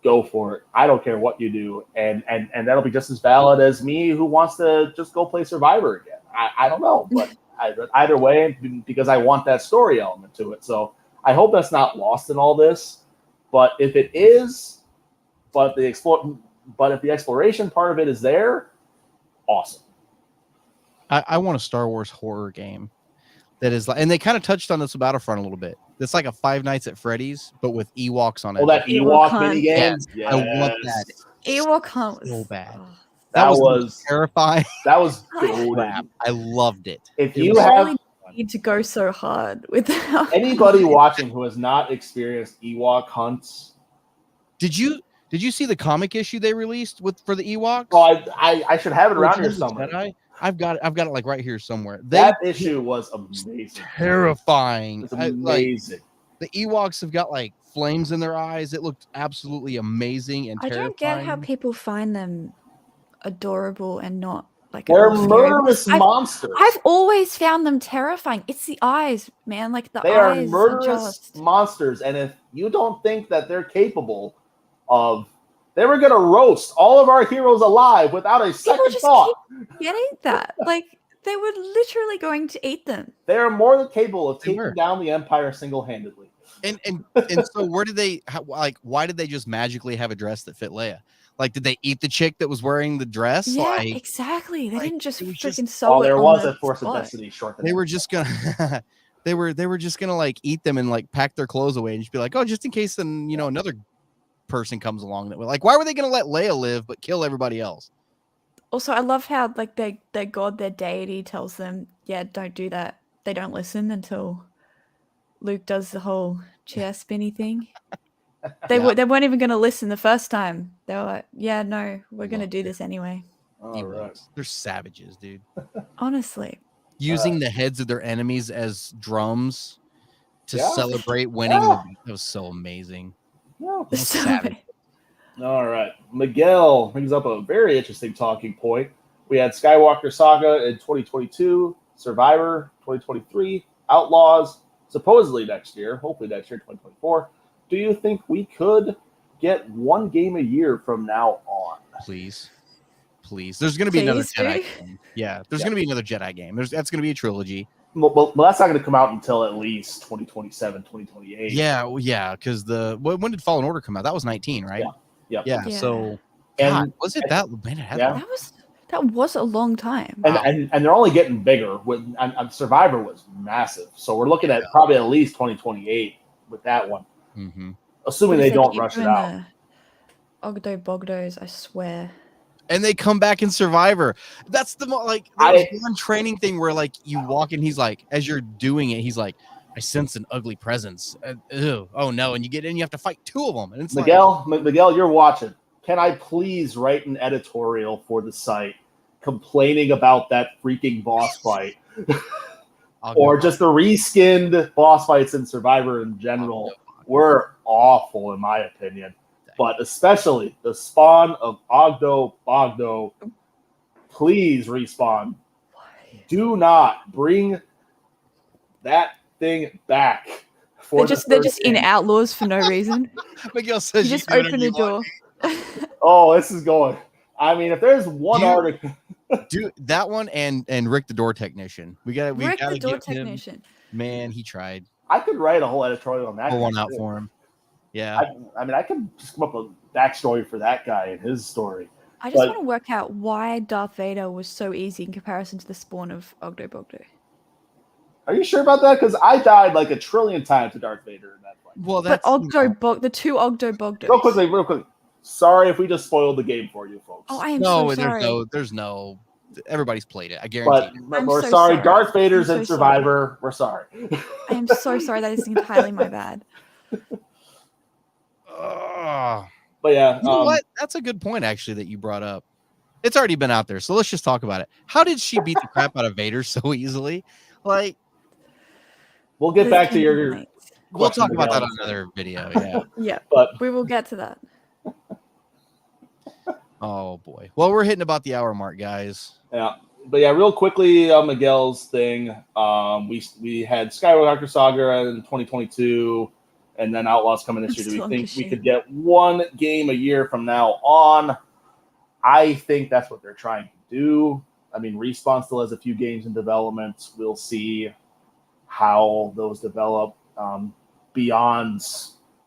go for it. I don't care what you do. And that'll be just as valid as me who wants to just go play Survivor again. I don't know. But either way, because I want that story element to it. So I hope that's not lost in all this. But if it is, if the exploration part of it is there, awesome. I want a Star Wars horror game that is like, and they kind of touched on this with Battlefront a little bit. It's like a Five Nights at Freddy's, but with Ewoks on it. Oh, that Ewok mini game? Yes. I want that. Ewok Hunt was so bad. Oh. That was terrifying. That was good. I loved it. If you have need to go so hard with anybody watching who has not experienced Ewok hunts, did you see the comic issue they released for the Ewoks? Oh, I should have it around here somewhere. I've got it like right here somewhere. That issue was amazing. Terrifying. It's amazing. The Ewoks have got like flames in their eyes. It looked absolutely amazing and terrifying. I don't get how people find them adorable and not like they're murderous monsters. I've always found them terrifying. It's the eyes, man. Like they are murderous monsters, and if you don't think that they're capable of, they were gonna roast all of our heroes alive without a second thought. Getting that, like they were literally going to eat them. They are more than capable of taking down the Empire single-handedly. And so where did they why did they just magically have a dress that fit Leia? Like, did they eat the chick that was wearing the dress? Yeah, exactly. They didn't just freaking sew it. Oh, there was a a Force of Destiny short. They were just gonna They were just gonna like eat them and like pack their clothes away and just be like, oh, just in case then another person comes along that way. Like, why were they gonna let Leia live but kill everybody else? Also, I love how like their god, their deity tells them, yeah, don't do that. They don't listen until Luke does the whole chair spinny thing. They weren't even gonna listen the first time. They were like, yeah, no, we're gonna do this anyway. All right. They're savages, dude. Honestly. Using the heads of their enemies as drums to Yeah. celebrate winning. Yeah. That was so amazing. Yeah. Savage. All right. Miguel brings up a very interesting talking point. We had Skywalker Saga in 2022, Survivor 2023, Outlaws supposedly next year, hopefully next year, 2024. Do you think we could get one game a year from now on? Please. There's going to be another Please, Jedi dude. game. Yeah, there's going to be another Jedi game. That's going to be a trilogy. Well, that's not going to come out until at least 2027, 2028. Yeah, because when did Fallen Order come out? That was 19, right? Yeah. Yeah. Yeah. So, And God, was it that? Man, it had Yeah. That was a long time. Wow. And they're only getting bigger. And Survivor was massive, so we're looking at probably at least 2028 with that one, assuming they don't rush it out. Ogdo Bogdos, I swear. And they come back in Survivor. That's the one training thing where like you walk in, he's like, as you're doing it, he's like, I sense an ugly presence. Ew, oh no! And you get in, you have to fight two of them. And it's Miguel, you're watching. Can I please write an editorial for the site complaining about that freaking boss fight, or just the reskinned boss fights in Survivor in general were awful in my opinion. But especially the spawn of Ogdo Bogdo. Please respawn. Do not bring that thing back. They're just in Outlaws for no reason. Miguel says you just open a door. Oh, this is going. I mean, if there's one article, dude, that one and Rick the door technician. We got the door technician. Him, man, he tried. I could write a whole editorial on that. Pull one out for him. Yeah. I mean, I could just come up with a backstory for that guy and his story. I just want to work out why Darth Vader was so easy in comparison to the spawn of Ogdo Bogdo. Are you sure about that? Because I died like a trillion times to Darth Vader in that fight. Well, that's the two Ogdo Bogdos. Real quickly. Sorry if we just spoiled the game for you, folks. Oh, I am so sorry. There's no. Everybody's played it. I guarantee. But we're so sorry. Darth Vader's in Survivor. We're sorry. I am so sorry. That is entirely my bad. But yeah, you know what? That's a good point actually that you brought up. It's already been out there, so let's just talk about it. How did she beat the crap out of Vader so easily? Like, we'll get back to your. We'll talk about that on another video. Yeah. Yeah, but we will get to that. Oh boy. Well, we're hitting about the hour mark, guys. Yeah, but yeah, real quickly on Miguel's thing. We had Skywalker Saga in 2022. And then Outlaws coming this year. Do we think we could get one game a year from now on? I think that's what they're trying to do. I mean, Respawn still has a few games in development. We'll see how those develop beyond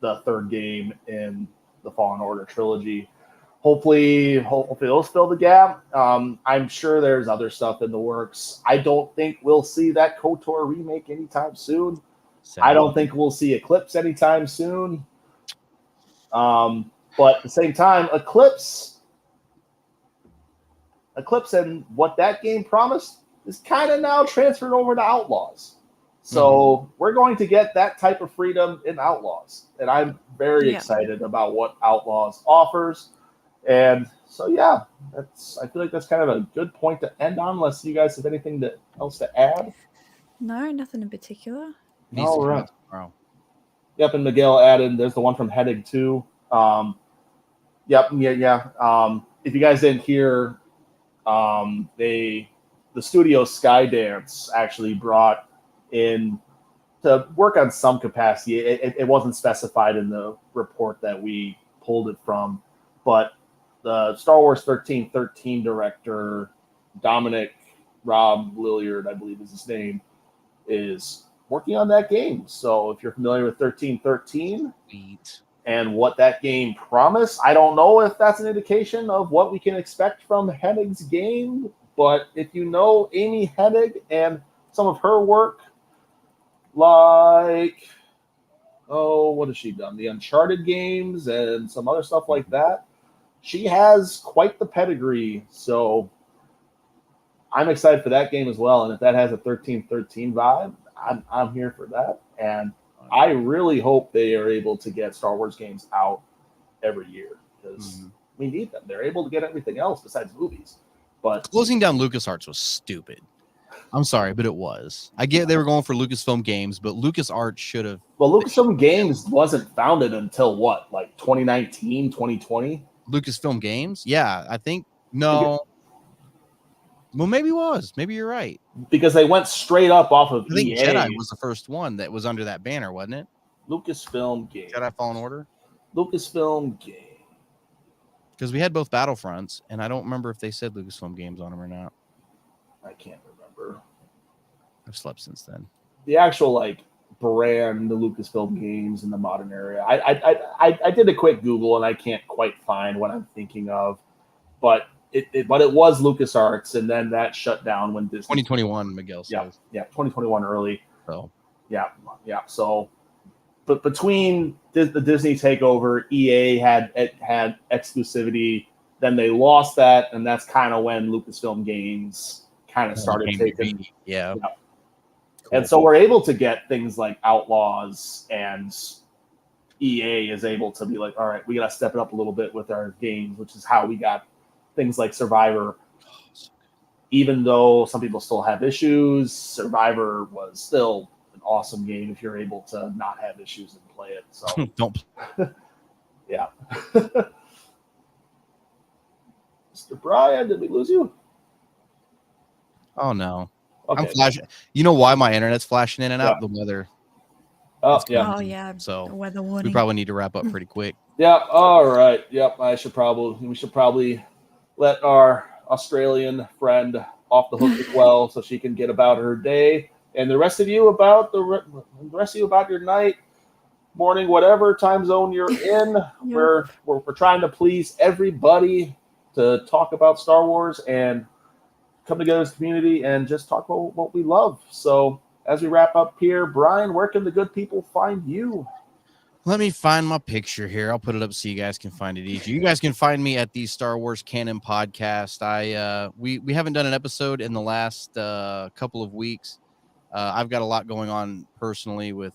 the third game in the Fallen Order trilogy. Hopefully those fill the gap. I'm sure there's other stuff in the works. I don't think we'll see that KOTOR remake anytime soon. I don't think we'll see Eclipse anytime soon. But at the same time, Eclipse and what that game promised is kind of now transferred over to Outlaws. So we're going to get that type of freedom in Outlaws. And I'm very excited about what Outlaws offers. And so, yeah, I feel like that's kind of a good point to end on, unless you guys have anything else to add. No, nothing in particular. All right. Yep, and Miguel added, there's the one from Hennig too. If you guys didn't hear, the studio Skydance actually brought in to work on some capacity. It wasn't specified in the report that we pulled it from, but the Star Wars 1313 director, Dominic Rob Lilliard, I believe is his name, is working on that game. So if you're familiar with 1313 and what that game promised, I don't know if that's an indication of what we can expect from Hennig's game, but if you know Amy Hennig and some of her work, like, oh, what has she done? The Uncharted games and some other stuff like that. She has quite the pedigree, so I'm excited for that game as well. And if that has a 1313 vibe, I'm here for that. And I really hope they are able to get Star Wars games out every year because we need them. They're able to get everything else besides movies. But closing down LucasArts was stupid. I'm sorry, but it was. I get they were going for Lucasfilm Games, but LucasArts should have. Well, Lucasfilm Games wasn't founded until what, like 2019, 2020? Lucasfilm Games? Yeah, I think. No. Well, maybe it was. Maybe you're right. Because they went straight up off of I think EA. Jedi was the first one that was under that banner, wasn't it? Lucasfilm Games. Jedi Fallen Order? Lucasfilm Games. Because we had both Battlefronts, and I don't remember if they said Lucasfilm Games on them or not. I can't remember. I've slept since then. The actual like brand, the Lucasfilm Games in the modern era. I did a quick Google and I can't quite find what I'm thinking of, but it was LucasArts, and then that shut down when Disney. 2021, Miguel says. Yeah, 2021 early. So yeah. So, but between the Disney takeover, EA had exclusivity. Then they lost that, and that's kind of when Lucasfilm Games kind of started taking. Yeah. Cool. And so we're able to get things like Outlaws, and EA is able to be like, all right, we got to step it up a little bit with our games, which is how we got things like Survivor. Even though some people still have issues, Survivor was still an awesome game if you're able to not have issues and play it. So don't. Yeah. Mr. Brian, did we lose you? Oh no. Okay. I'm flashing. You know why my internet's flashing in and out? Yeah. The weather. Oh yeah. So the weather warning. we probably need to wrap up pretty quick. Yeah. All right. Yep. We should probably let our Australian friend off the hook as well, so she can get about her day, and the rest of you about your night, morning, whatever time zone you're in. We're trying to please everybody to talk about Star Wars and come together as a community and just talk about what we love. So as we wrap up here, Brian, where can the good people find you? Let me find my picture here. I'll put it up so you guys can find it easy. You guys can find me at the Star Wars Canon Podcast. We haven't done an episode in the last couple of weeks. I've got a lot going on personally with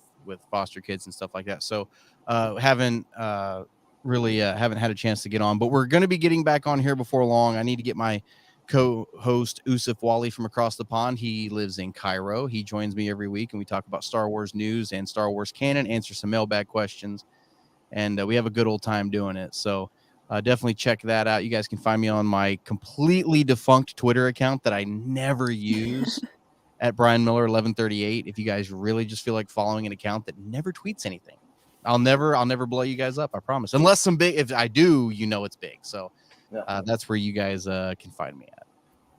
foster kids and stuff like that. So haven't had a chance to get on, but we're going to be getting back on here before long. I need to get my co-host Usif Wali from across the pond. He lives in Cairo. He joins me every week, and we talk about Star Wars news and Star Wars canon, answer some mailbag questions, and we have a good old time doing it. So definitely check that out. You guys can find me on my completely defunct Twitter account that I never use at Brian Miller 1138. If you guys really just feel like following an account that never tweets anything, I'll never blow you guys up. I promise. Unless if I do, it's big. So that's where you guys can find me at.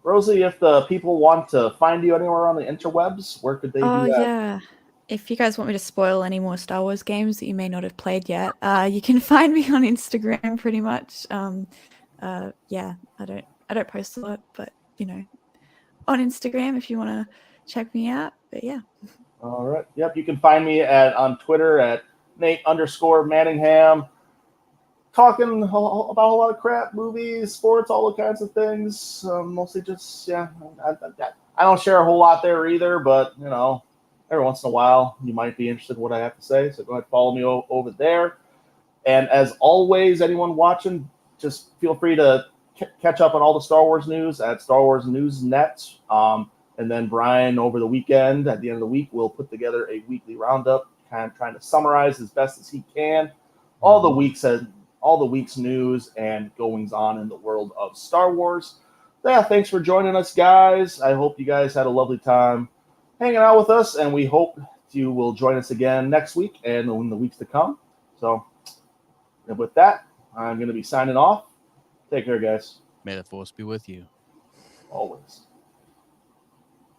Rosie, if the people want to find you anywhere on the interwebs, where could they do that? Yeah. If you guys want me to spoil any more Star Wars games that you may not have played yet, you can find me on Instagram pretty much. I don't post a lot, but on Instagram if you want to check me out. But yeah. All right. Yep. You can find me on Twitter at Nate_Manningham. Talking about a lot of crap, movies, sports, all the kinds of things. Mostly just, I don't share a whole lot there either, but, every once in a while, you might be interested in what I have to say. So go ahead and follow me over there. And as always, anyone watching, just feel free to catch up on all the Star Wars news at Star Wars News Net. And then Brian, over the weekend, at the end of the week, will put together a weekly roundup, kind of trying to summarize as best as he can all the week's news and goings on in the world of Star Wars. Yeah, thanks for joining us, guys. I hope you guys had a lovely time hanging out with us, and we hope you will join us again next week and in the weeks to come. So, and with that, I'm going to be signing off. Take care, guys. May the Force be with you. Always.